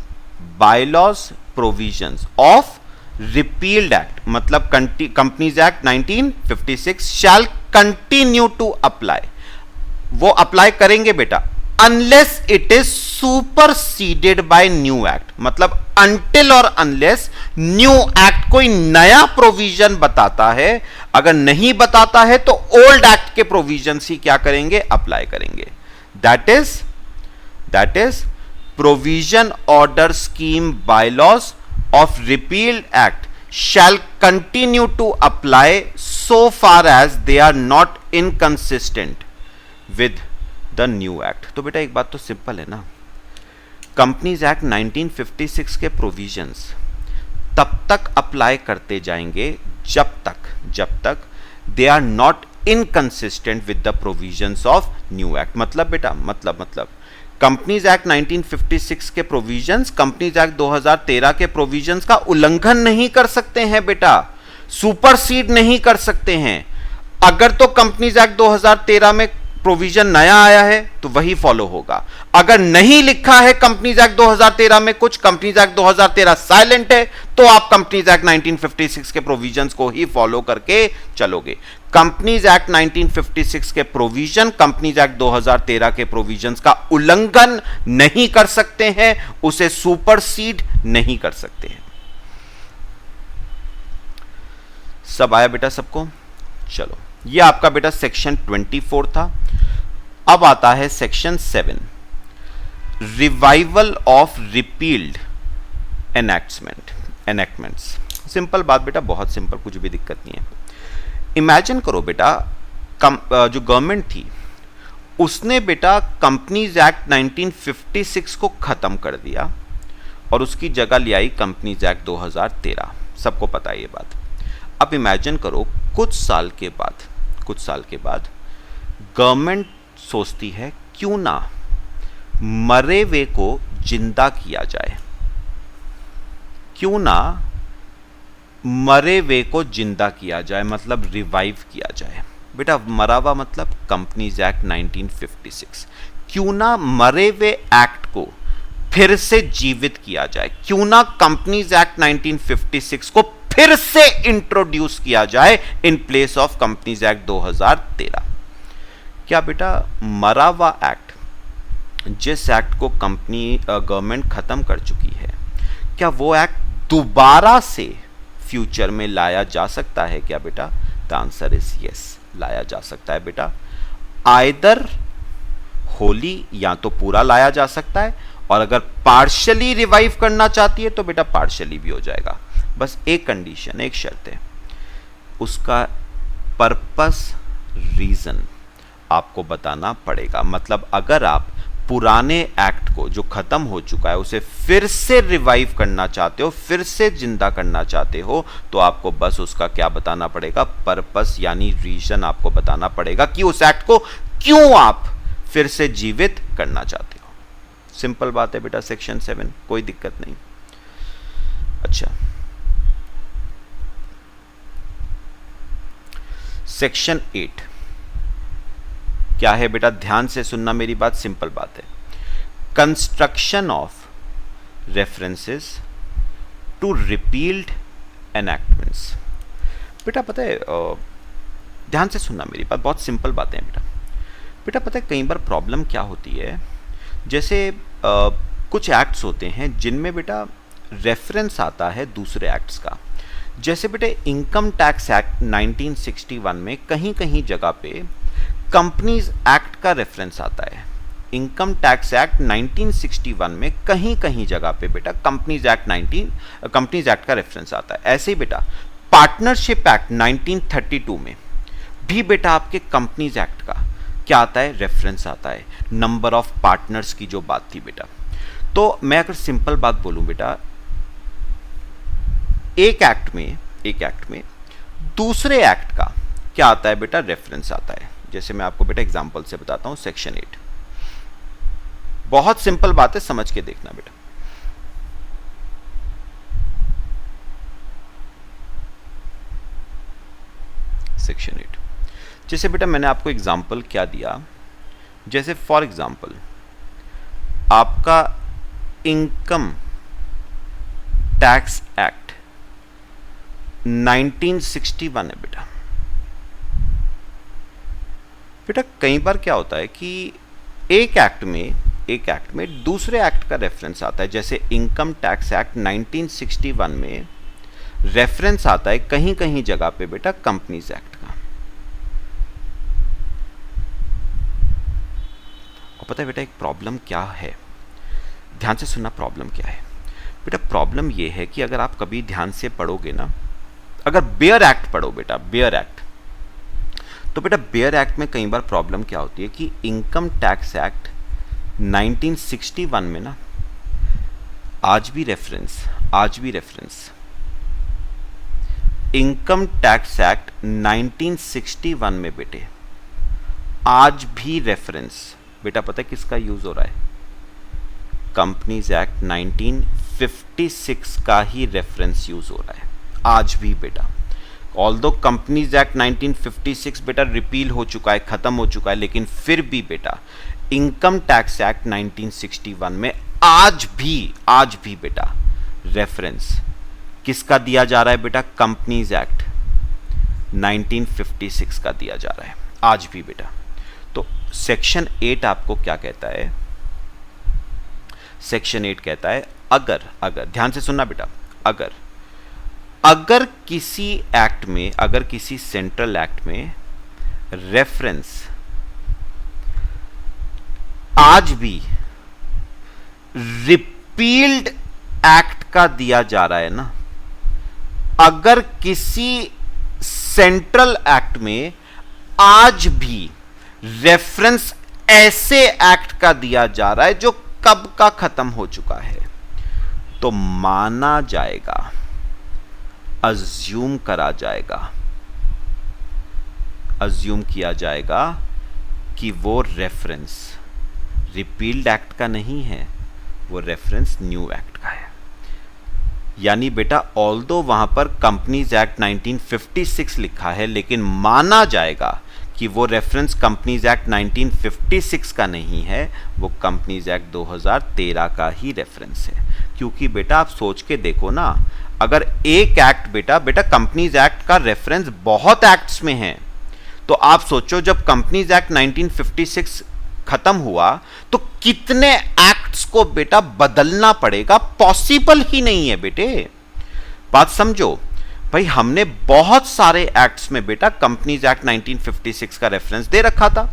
bylaws, provisions of repealed act, मतलब companies act 1956 shall continue to apply. वो अप्लाई करेंगे बेटा unless it is superseded by new act, मतलब अनटिल और अनलेस न्यू एक्ट कोई नया प्रोविजन बताता है। अगर नहीं बताता है तो ओल्ड एक्ट के प्रोविजन ही क्या करेंगे, अप्लाई करेंगे। That is provision, order, scheme, bylaws of repealed act shall continue to apply so far as they are not inconsistent with the new act। तो बेटा एक बात तो सिंपल है ना, कंपनीज एक्ट 1956 के प्रोविजंस तब तक अप्लाई करते जाएंगे जब तक they are not inconsistent with the provisions of new act. मतलब बेटा मतलब कंपनीज एक्ट 1956 के प्रोविजंस कंपनीज एक्ट 2013 के प्रोविजंस का उल्लंघन नहीं कर सकते हैं बेटा, सुपरसीड नहीं कर सकते हैं। अगर तो कंपनीज एक्ट 2013 में प्रोविजन नया आया है तो वही फॉलो होगा। अगर नहीं लिखा है कंपनीज एक्ट 2013 में कुछ, कंपनीज एक्ट 2013 साइलेंट है, तो आप कंपनीज एक्ट 1956 के प्रोविजंस को ही फॉलो करके चलोगे। कंपनीज एक्ट 1956 के प्रोविजन कंपनीज एक्ट 2013 के प्रोविजंस का उल्लंघन नहीं कर सकते हैं, उसे सुपरसीड नहीं कर सकते हैं। सब आया बेटा सबको? चलो, ये आपका बेटा सेक्शन 24 था। अब आता है section 7, revival of repealed enactments. Simple बात बेटा, बहुत सिंपल, कुछ भी दिक्कत नहीं है। इमेजिन करो बेटा, जो गवर्नमेंट थी उसने बेटा कंपनीज एक्ट 1956 को खत्म कर दिया और उसकी जगह ले आई कंपनीज एक्ट 2013। सबको पता है ये बात। अब इमेजिन करो कुछ साल के बाद गवर्नमेंट सोचती है क्यों ना मरे हुए को जिंदा किया जाए, क्यों ना मरे हुए को जिंदा किया जाए, मतलब रिवाइव किया जाए। बेटा मरा हुआ मतलब कंपनीज एक्ट 1956। क्यों ना मरे हुए एक्ट को फिर से जीवित किया जाए, क्यों ना कंपनीज एक्ट 1956 को फिर से इंट्रोड्यूस किया जाए in place of companies act 2013। क्या बेटा मरा हुआ एक्ट, जिस एक्ट को गवर्नमेंट खत्म कर चुकी है, क्या वो एक्ट दोबारा से फ्यूचर में लाया जा सकता है क्या बेटा? द आंसर इज यस, लाया जा सकता है बेटा। आइदर होली, या तो पूरा लाया जा सकता है, और अगर पार्शियली रिवाइव करना चाहती है तो बेटा पार्शियली भी हो जाएगा। बस एक कंडीशन, एक शर्त है, उसका पर्पस रीजन आपको बताना पड़ेगा। मतलब अगर आप पुराने एक्ट को जो खत्म हो चुका है उसे फिर से रिवाइव करना चाहते हो, फिर से जिंदा करना चाहते हो, तो आपको बस उसका क्या बताना पड़ेगा? पर्पस यानी रीजन आपको बताना पड़ेगा कि उस एक्ट को क्यों आप फिर से जीवित करना चाहते हो। सिंपल बात है बेटा, सेक्शन 7, कोई दिक्कत नहीं। अच्छा, सेक्शन 8 क्या है बेटा? ध्यान से सुनना मेरी बात, सिंपल बात है। Construction of references to repealed enactments. बेटा पता है, ध्यान से सुनना मेरी बात, बहुत सिंपल बातें हैं बेटा। बेटा पता है कई बार प्रॉब्लम क्या होती है, जैसे कुछ एक्ट्स होते हैं जिनमें बेटा रेफरेंस आता है दूसरे एक्ट्स का। जैसे बेटे इनकम टैक्स एक्ट 1961 में कहीं कहीं जगह पे कंपनीज एक्ट का रेफरेंस आता है। इनकम टैक्स एक्ट 1961 में कहीं कहीं जगह पे बेटा कंपनीज एक्ट का रेफरेंस आता है। ऐसे ही बेटा पार्टनरशिप एक्ट 1932 में भी बेटा आपके कंपनीज एक्ट का क्या आता है? रेफरेंस आता है। नंबर ऑफ पार्टनर्स की जो बात थी बेटा, तो मैं अगर सिंपल बात बोलूं बेटा, एक एक्ट में दूसरे एक्ट का क्या आता है बेटा? रेफरेंस आता है। जैसे मैं आपको बेटा एग्जांपल से बताता हूं, सेक्शन 8, बहुत सिंपल बात है, समझ के देखना बेटा। सेक्शन 8, जैसे बेटा मैंने आपको एग्जांपल क्या दिया, जैसे फॉर एग्जांपल आपका इनकम टैक्स एक्ट 1961 है बेटा। बेटा कई बार क्या होता है कि एक एक्ट में दूसरे एक्ट का रेफरेंस आता है। जैसे इनकम टैक्स एक्ट 1961 में रेफरेंस आता है कहीं कहीं जगह पे बेटा कंपनीज एक्ट का। और पता है बेटा एक प्रॉब्लम क्या है, ध्यान से सुनना, प्रॉब्लम क्या है बेटा? प्रॉब्लम ये है कि अगर आप कभी ध्यान से पढ़ोगे ना, अगर बेयर एक्ट पढ़ो बेटा, बेयर एक्ट, तो बेटा बेयर एक्ट में कई बार प्रॉब्लम क्या होती है कि इनकम टैक्स एक्ट 1961 में ना आज भी रेफरेंस इनकम टैक्स एक्ट 1961 में बेटे आज भी रेफरेंस बेटा पता है किसका यूज हो रहा है? कंपनीज एक्ट 1956 का ही रेफरेंस यूज हो रहा है आज भी बेटा। ऑल्दो कंपनीज एक्ट 1956 बेटा रिपील हो चुका है, खत्म हो चुका है, लेकिन फिर भी बेटा इनकम टैक्स एक्ट 1961 में आज भी बेटा रेफरेंस किसका दिया जा रहा है बेटा? कंपनीज एक्ट 1956 का दिया जा रहा है आज भी बेटा। तो सेक्शन 8 आपको क्या कहता है? सेक्शन 8 कहता है अगर ध्यान से सुनना बेटा, अगर किसी एक्ट में, अगर किसी सेंट्रल एक्ट में रेफरेंस आज भी रिपील्ड एक्ट का दिया जा रहा है ना, अगर किसी सेंट्रल एक्ट में आज भी रेफरेंस ऐसे एक्ट का दिया जा रहा है जो कब का खत्म हो चुका है, तो माना जाएगा, अज्यूम करा जाएगा, अज्यूम किया जाएगा कि वो रेफरेंस रिपील्ड एक्ट का नहीं है, वो रेफरेंस न्यू एक्ट का है। यानी बेटा ऑल्दो वहां पर कंपनीज एक्ट 1956 लिखा है, लेकिन माना जाएगा कि वो रेफरेंस कंपनीज एक्ट 1956 का नहीं है, वो कंपनीज एक्ट 2013 का ही रेफरेंस है। क्योंकि बेटा आप सोच के देखो ना, अगर एक एक्ट बेटा कंपनीज एक्ट का रेफरेंस बहुत एक्ट्स में है, तो आप सोचो जब कंपनीज एक्ट 1956 खत्म हुआ तो कितने एक्ट्स को बेटा बदलना पड़ेगा? पॉसिबल ही नहीं है बेटे, बात समझो भाई। हमने बहुत सारे एक्ट्स में बेटा कंपनीज एक्ट 1956 का रेफरेंस दे रखा था।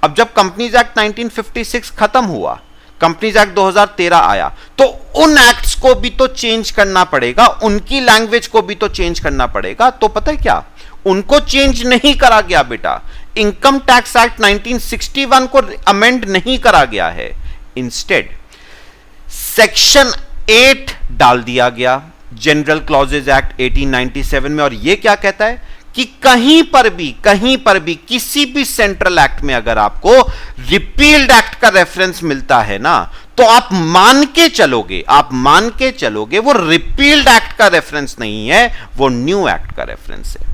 अब जब कंपनीज एक्ट 1956 खत्म हुआ, कंपनीज एक्ट 2013 आया, तो उन एक्ट्स को भी तो चेंज करना पड़ेगा, उनकी लैंग्वेज को भी तो चेंज करना पड़ेगा। तो पता है क्या, उनको चेंज नहीं करा गया बेटा, इनकम टैक्स एक्ट 1961 को अमेंड नहीं करा गया है, इंस्टेड सेक्शन 8 डाल दिया गया जनरल क्लॉजेज एक्ट 1897 में। और यह क्या कहता है कि कहीं पर भी किसी भी सेंट्रल एक्ट में अगर आपको रिपील्ड एक्ट का रेफरेंस मिलता है ना, तो आप मान के चलोगे वो रिपील्ड एक्ट का रेफरेंस नहीं है, वो न्यू एक्ट का रेफरेंस है।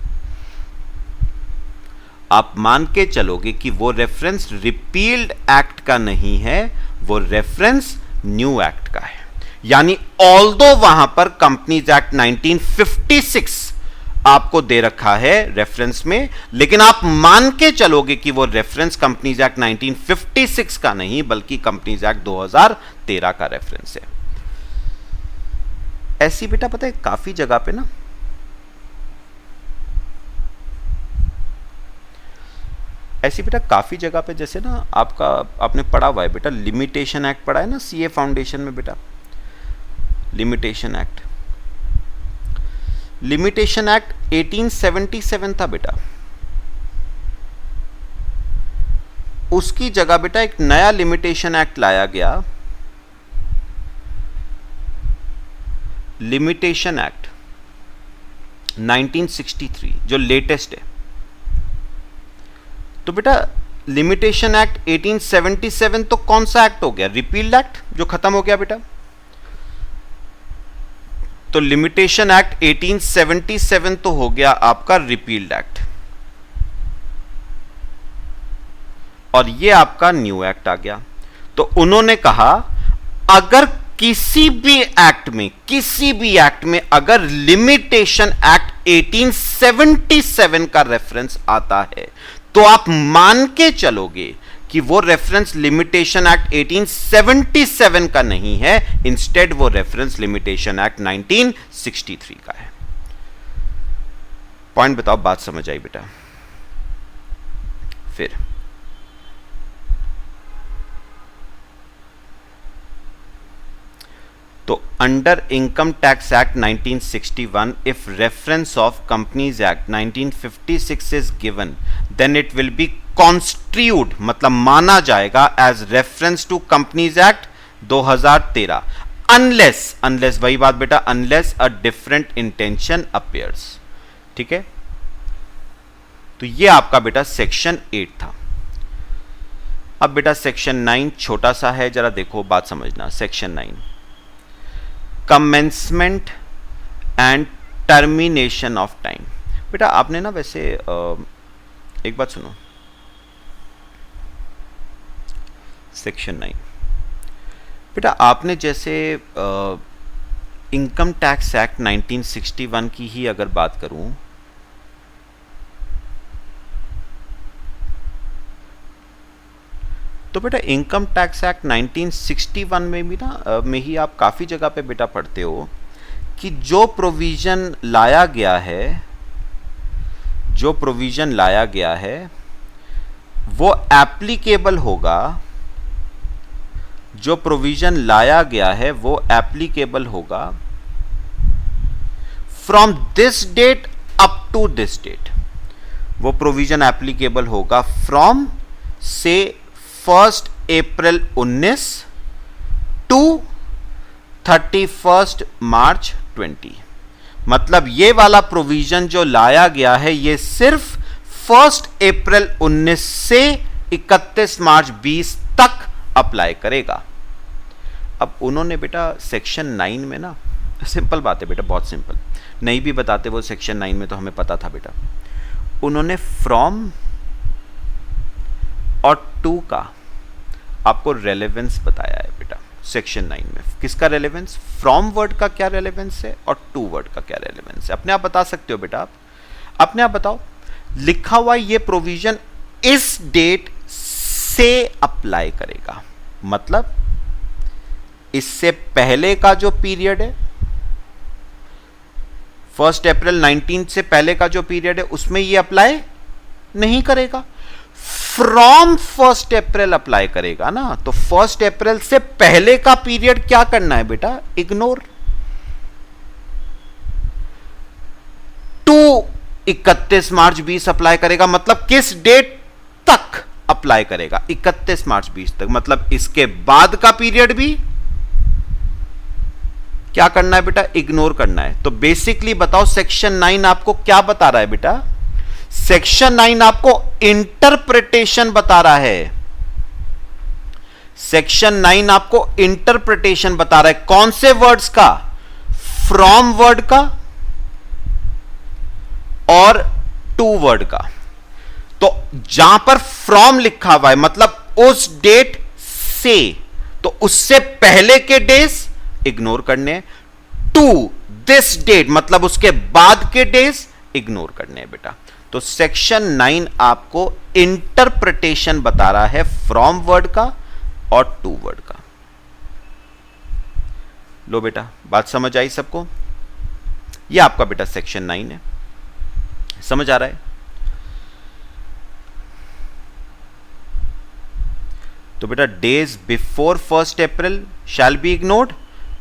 आप मान के चलोगे कि वो रेफरेंस रिपील्ड एक्ट का नहीं है, वो रेफरेंस न्यू एक्ट का है। यानी ऑल्दो वहां पर कंपनीज एक्ट 1956 आपको दे रखा है रेफरेंस में, लेकिन आप मान के चलोगे कि वो रेफरेंस कंपनीज एक्ट 1956 का नहीं बल्कि कंपनीज एक्ट 2013 का रेफरेंस है। ऐसी बेटा पता है काफी जगह पे ना, ऐसी बेटा काफी जगह पे, जैसे ना आपने पढ़ा हुआ है बेटा, लिमिटेशन एक्ट पढ़ा है ना सीए फाउंडेशन में बेटा, लिमिटेशन एक्ट 1877 था बेटा। उसकी जगह बेटा एक नया लिमिटेशन एक्ट लाया गया, लिमिटेशन एक्ट 1963 जो लेटेस्ट है। तो बेटा लिमिटेशन एक्ट 1877 तो कौन सा एक्ट हो गया? रिपील्ड एक्ट जो खत्म हो गया बेटा। तो लिमिटेशन एक्ट 1877 तो हो गया आपका रिपील्ड एक्ट, और ये आपका न्यू एक्ट आ गया। तो उन्होंने कहा अगर किसी भी एक्ट में अगर लिमिटेशन एक्ट 1877 का रेफरेंस आता है, तो आप मान के चलोगे कि वो रेफरेंस लिमिटेशन एक्ट 1877 का नहीं है, इंस्टेड वो रेफरेंस लिमिटेशन एक्ट 1963 का है। पॉइंट बताओ, बात समझ आई बेटा? फिर तो under income tax act 1961 if reference of companies act 1956 is given then it will be constitute, मतलब माना जाएगा as reference to companies act 2013 unless वही बात बेटा, unless a different intention appears. ठीक है, तो ये आपका बेटा सेक्शन 8 था। अब बेटा सेक्शन 9 छोटा सा है, जरा देखो बात समझना। Section 9 commencement and termination of time. बेटा आपने ना वैसे एक बात सुनो, सेक्शन 9 बेटा आपने जैसे इनकम टैक्स एक्ट 1961 की ही अगर बात करूं, तो बेटा इनकम टैक्स एक्ट 1961 में भी ना में ही आप काफ़ी जगह पे बेटा पढ़ते हो कि जो प्रोविज़न लाया गया है, जो प्रोविज़न लाया गया है वो एप्लीकेबल होगा, जो प्रोविज़न लाया गया है वो एप्लीकेबल होगा from this date up to this date. वो प्रोविज़न एप्लीकेबल होगा फ्रॉम से 1 अप्रैल 19 टू 31 मार्च 20। मतलब ये वाला प्रोविजन जो लाया गया है ये सिर्फ 1 अप्रैल 19 से 31 मार्च 20 तक अप्लाई करेगा। अब उन्होंने बेटा सेक्शन 9 में ना, सिंपल बात है बेटा, बहुत सिंपल, नहीं भी बताते वो सेक्शन 9 में तो हमें पता था बेटा, उन्होंने फ्रॉम और टू का आपको रेलेवेंस बताया है बेटा सेक्शन 9 में। किसका रेलेवेंस? फ्रॉम वर्ड का क्या रेलेवेंस है और टू वर्ड का क्या रेलेवेंस है, अपने आप बता सकते हो बेटा। आप अपने आप बताओ। लिखा हुआ ये प्रोविजन इस डेट से अप्लाई करेगा, मतलब इससे पहले का जो पीरियड है 1 अप्रैल 19 से पहले का जो पीरियड है उसमें ये अप्लाई नहीं करेगा, फ्रॉम 1 अप्रैल अप्लाई करेगा ना। तो 1 अप्रैल से पहले का पीरियड क्या करना है बेटा? इग्नोर। टू 31 मार्च 20 अप्लाई करेगा, मतलब किस डेट तक अप्लाई करेगा? 31 मार्च 20 तक। मतलब इसके बाद का पीरियड भी क्या करना है बेटा? इग्नोर करना है। तो बेसिकली बताओ सेक्शन 9 आपको क्या बता रहा है बेटा? सेक्शन 9 आपको इंटरप्रिटेशन बता रहा है। सेक्शन 9 आपको इंटरप्रिटेशन बता रहा है। कौन से वर्ड्स का? फ्रॉम वर्ड का और टू वर्ड का। तो जहां पर फ्रॉम लिखा हुआ है मतलब उस डेट से, तो उससे पहले के डेज इग्नोर करने हैं। टू दिस डेट मतलब उसके बाद के डेज इग्नोर करने हैं बेटा। तो सेक्शन 9 आपको इंटरप्रिटेशन बता रहा है फ्रॉम वर्ड का और टू वर्ड का। लो बेटा, बात समझ आई सबको? यह आपका बेटा सेक्शन 9 है, समझ आ रहा है? तो बेटा days before 1 April shall be ignored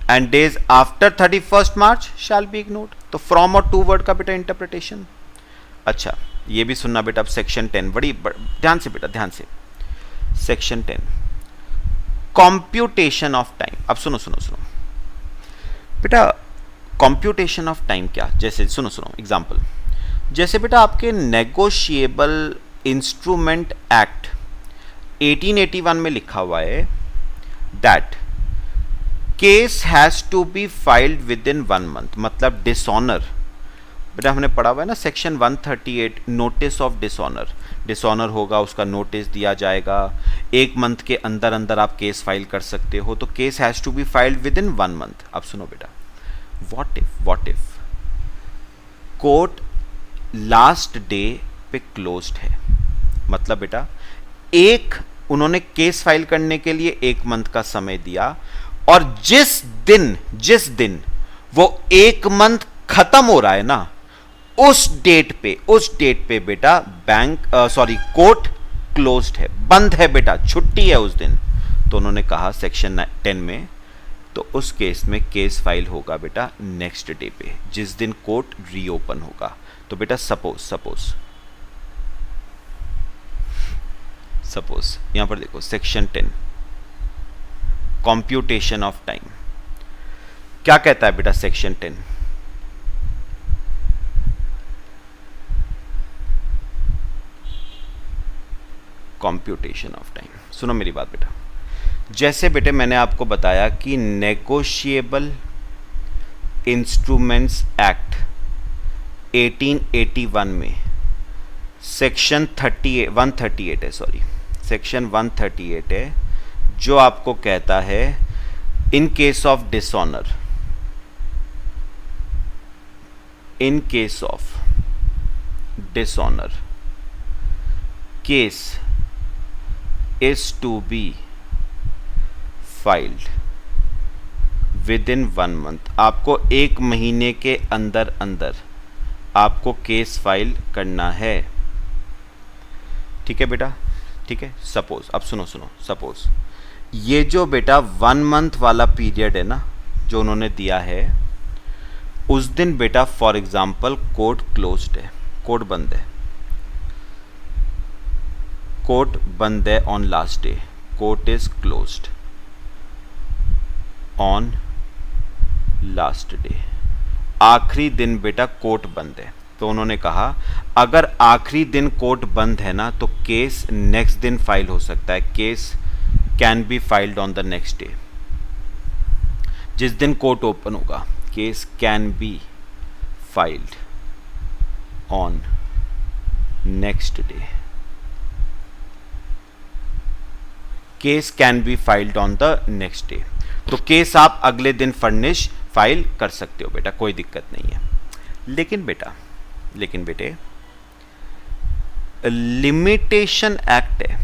and days after 31 March shall be ignored. तो फ्रॉम और टू वर्ड का बेटा इंटरप्रिटेशन। अच्छा, ये भी सुनना बेटा। अब सेक्शन 10 बड़ी ध्यान से बेटा, ध्यान से। Section 10 computation of time. अब सुनो सुनो सुनो बेटा, कंप्यूटेशन ऑफ टाइम क्या? जैसे सुनो सुनो एग्जांपल, जैसे बेटा आपके नेगोशिएबल इंस्ट्रूमेंट एक्ट 1881 में लिखा हुआ है that case has to be filed within 1 month. मतलब डिसऑनर, बेटा हमने पढ़ा हुआ है ना section 138, notice of dishonour. Dishonour होगा, उसका नोटिस दिया जाएगा, 1 मंथ के अंदर अंदर आप केस फाइल कर सकते हो। तो case has to be filed within 1 month. अब सुनो बेटा, what if court last day पे क्लोज्ड है, मतलब बेटा उन्होंने केस फाइल करने के लिए 1 मंथ का समय दिया और जिस दिन वो 1 मंथ खत्म हो रहा है ना, उस डेट पे बेटा कोर्ट क्लोज्ड है, बंद है बेटा, छुट्टी है उस दिन। तो उन्होंने कहा सेक्शन 10 में, तो उस केस में केस फाइल होगा बेटा नेक्स्ट डे पे, जिस दिन कोर्ट रीओपन होगा। तो बेटा सपोज यहां पर देखो सेक्शन 10 कंप्यूटेशन ऑफ टाइम क्या कहता है बेटा? सेक्शन 10 कंप्यूटेशन ऑफ टाइम सुनो मेरी बात बेटा, जैसे बेटे मैंने आपको बताया कि नेगोशिएबल इंस्ट्रूमेंट्स एक्ट 1881 में सेक्शन 138 है, सॉरी सेक्शन 138 है, जो आपको कहता है in case of dishonour, in case of dishonour case is to be filed within 1 month. आपको 1 महीने के अंदर अंदर आपको केस फाइल करना है, ठीक है बेटा, ठीक है। सपोज, अब सुनो, सपोज ये जो बेटा 1 मंथ वाला पीरियड है ना जो उन्होंने दिया है, उस दिन बेटा फॉर एग्जाम्पल कोर्ट क्लोज्ड है, कोर्ट बंद है, कोर्ट बंद है on last day, court is closed on last day, आखिरी दिन बेटा कोर्ट बंद है। तो उन्होंने कहा अगर आखिरी दिन कोर्ट बंद है ना तो केस नेक्स्ट दिन फाइल हो सकता है, case can be filed on the next day. जिस दिन कोर्ट ओपन होगा case can be filed on next day, case can be filed on the next day. तो केस आप अगले दिन फर्निश फाइल कर सकते हो बेटा, कोई दिक्कत नहीं है। लेकिन बेटे लिमिटेशन एक्ट है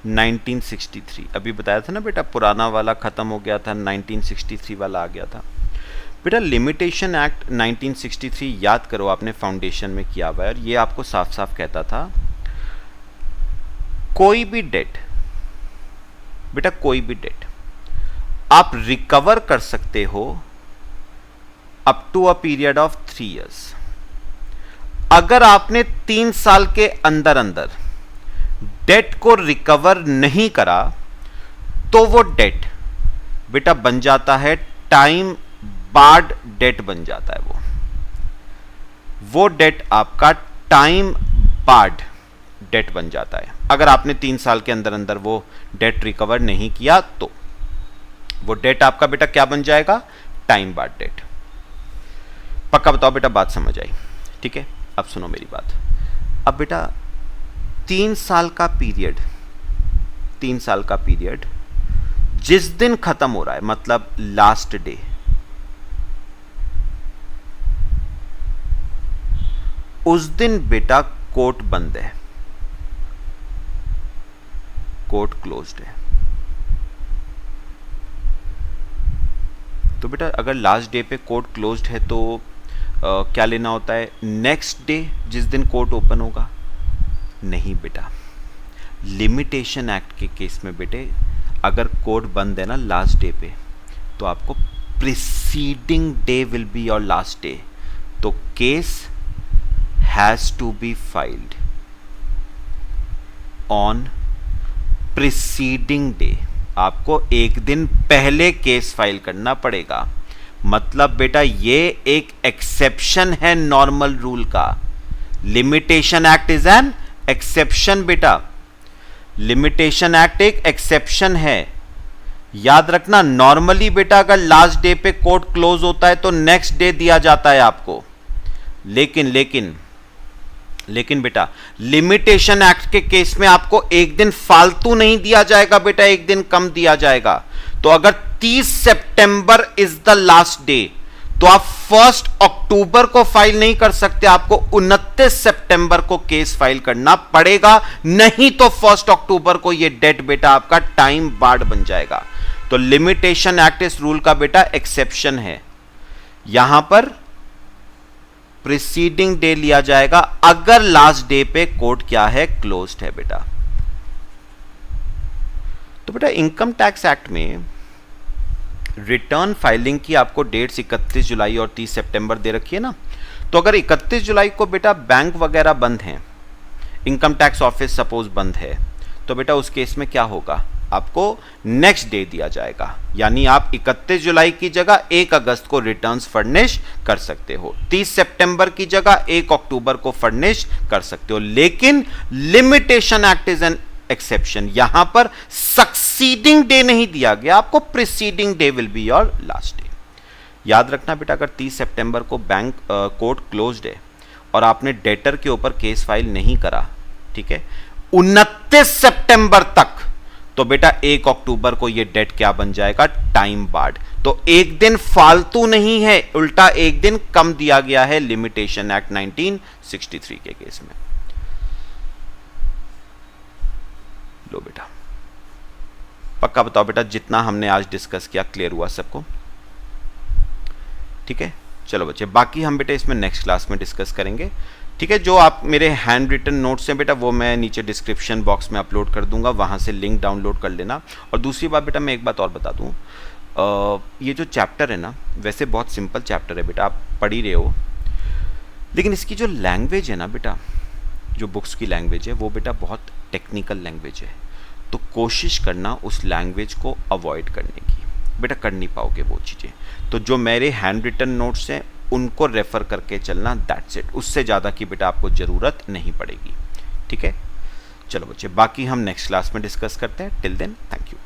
1963, अभी बताया था ना बेटा, पुराना वाला खत्म हो गया था, 1963 वाला आ गया था बेटा। लिमिटेशन एक्ट 1963 याद करो, आपने फाउंडेशन में किया हुआ है, और ये आपको साफ साफ कहता था कोई भी डेट बेटा, कोई भी डेट आप रिकवर कर सकते हो up to a period of 3 years. अगर आपने 3 साल के अंदर अंदर डेट को रिकवर नहीं करा तो वो डेट बेटा बन जाता है टाइम बार्ड डेट बन जाता है, वो डेट आपका टाइम बार्ड डेट बन जाता है। अगर आपने 3 साल के अंदर अंदर वो डेट रिकवर नहीं किया तो वो डेट आपका बेटा क्या बन जाएगा, टाइम बार्ड डेट। पक्का बताओ बेटा, बात समझ आई? ठीक है, अब सुनो मेरी बात। अब बेटा 3 साल का पीरियड, 3 साल का पीरियड जिस दिन खत्म हो रहा है, मतलब लास्ट डे, उस दिन बेटा कोर्ट बंद है, कोर्ट क्लोज्ड है। तो बेटा अगर लास्ट डे पे कोर्ट क्लोज्ड है तो क्या लेना होता है, नेक्स्ट डे जिस दिन कोर्ट ओपन होगा? नहीं बेटा, लिमिटेशन एक्ट के केस में बेटे अगर कोर्ट बंद है ना लास्ट डे पे, तो आपको preceding day will be your last day, तो case has to be filed on preceding day. आपको एक दिन पहले केस फाइल करना पड़ेगा। मतलब बेटा ये एक एक्सेप्शन है नॉर्मल रूल का। Limitation act is an exception बेटा, लिमिटेशन एक्ट एक एक्सेप्शन है, याद रखना। नॉर्मली बेटा अगर लास्ट डे पे कोर्ट क्लोज होता है तो नेक्स्ट डे दिया जाता है आपको, लेकिन बेटा लिमिटेशन एक्ट के केस में आपको एक दिन फालतू नहीं दिया जाएगा बेटा, एक दिन कम दिया जाएगा। तो अगर 30 सितंबर इज द लास्ट डे तो आप 1 अक्टूबर को फाइल नहीं कर सकते, आपको 29 सितंबर को केस फाइल करना पड़ेगा, नहीं तो 1 अक्टूबर को यह डेट बेटा आपका टाइम बार्ड बन जाएगा। तो लिमिटेशन एक्ट इस रूल का बेटा एक्सेप्शन है। यहां पर प्रीसीडिंग डे लिया जाएगा अगर लास्ट डे पे कोर्ट क्या है, क्लोज्ड है बेटा। तो बेटा इनकम टैक्स एक्ट में रिटर्न फाइलिंग की आपको डेट्स 31 जुलाई और 30 सितंबर दे रखी है ना। तो अगर 31 जुलाई को बेटा बैंक वगैरह बंद हैं, इनकम टैक्स ऑफिस सपोज बंद है, तो बेटा उस केस में क्या होगा, आपको नेक्स्ट डे दिया जाएगा, यानी आप 31 जुलाई की जगह 1 अगस्त को रिटर्न्स फर्निश कर सकते हो, 30 सितंबर की जगह 1 अक्टूबर को फर्निश कर सकते हो। लेकिन limitation act is an exception, यहां पर सक्सीडिंग डे नहीं दिया गया आपको, preceding day will be your last day. याद रखना बेटा, अगर 30 सितंबर को बैंक कोर्ट क्लोज्ड है और आपने डेटर के ऊपर केस फाइल नहीं करा, ठीक है, 29 सितंबर तक, तो बेटा 1 अक्टूबर को ये डेट क्या बन जाएगा, टाइम बार्ड। तो एक दिन फालतू नहीं है, उल्टा एक दिन कम दिया गया है लिमिटेशन एक्ट 1963 के केस में। लो बेटा, पक्का बताओ बेटा, जितना हमने आज डिस्कस किया क्लियर हुआ सबको? ठीक है, चलो बच्चे, बाकी हम बेटा इसमें नेक्स्ट क्लास में डिस्कस करेंगे। ठीक है, जो आप मेरे हैंड रिटन नोट्स हैं बेटा, वो मैं नीचे डिस्क्रिप्शन बॉक्स में अपलोड कर दूंगा, वहाँ से लिंक डाउनलोड कर लेना। और दूसरी बात बेटा, मैं एक बात और बता दूँ, ये जो चैप्टर है ना, वैसे बहुत सिंपल चैप्टर है बेटा, आप पढ़ ही रहे हो, लेकिन इसकी जो लैंग्वेज है ना बेटा, जो बुक्स की लैंग्वेज है, वो बेटा बहुत टेक्निकल लैंग्वेज है। तो कोशिश करना उस लैंग्वेज को अवॉइड करने की, बेटा कर नहीं पाओगे वो चीज़ें। तो जो मेरे हैंड रिटन नोट्स हैं उनको रेफर करके चलना, दैट्स इट, उससे ज़्यादा की बेटा आपको ज़रूरत नहीं पड़ेगी। ठीक है, चलो बच्चे, बाकी हम नेक्स्ट क्लास में डिस्कस करते हैं। Till then, thank you.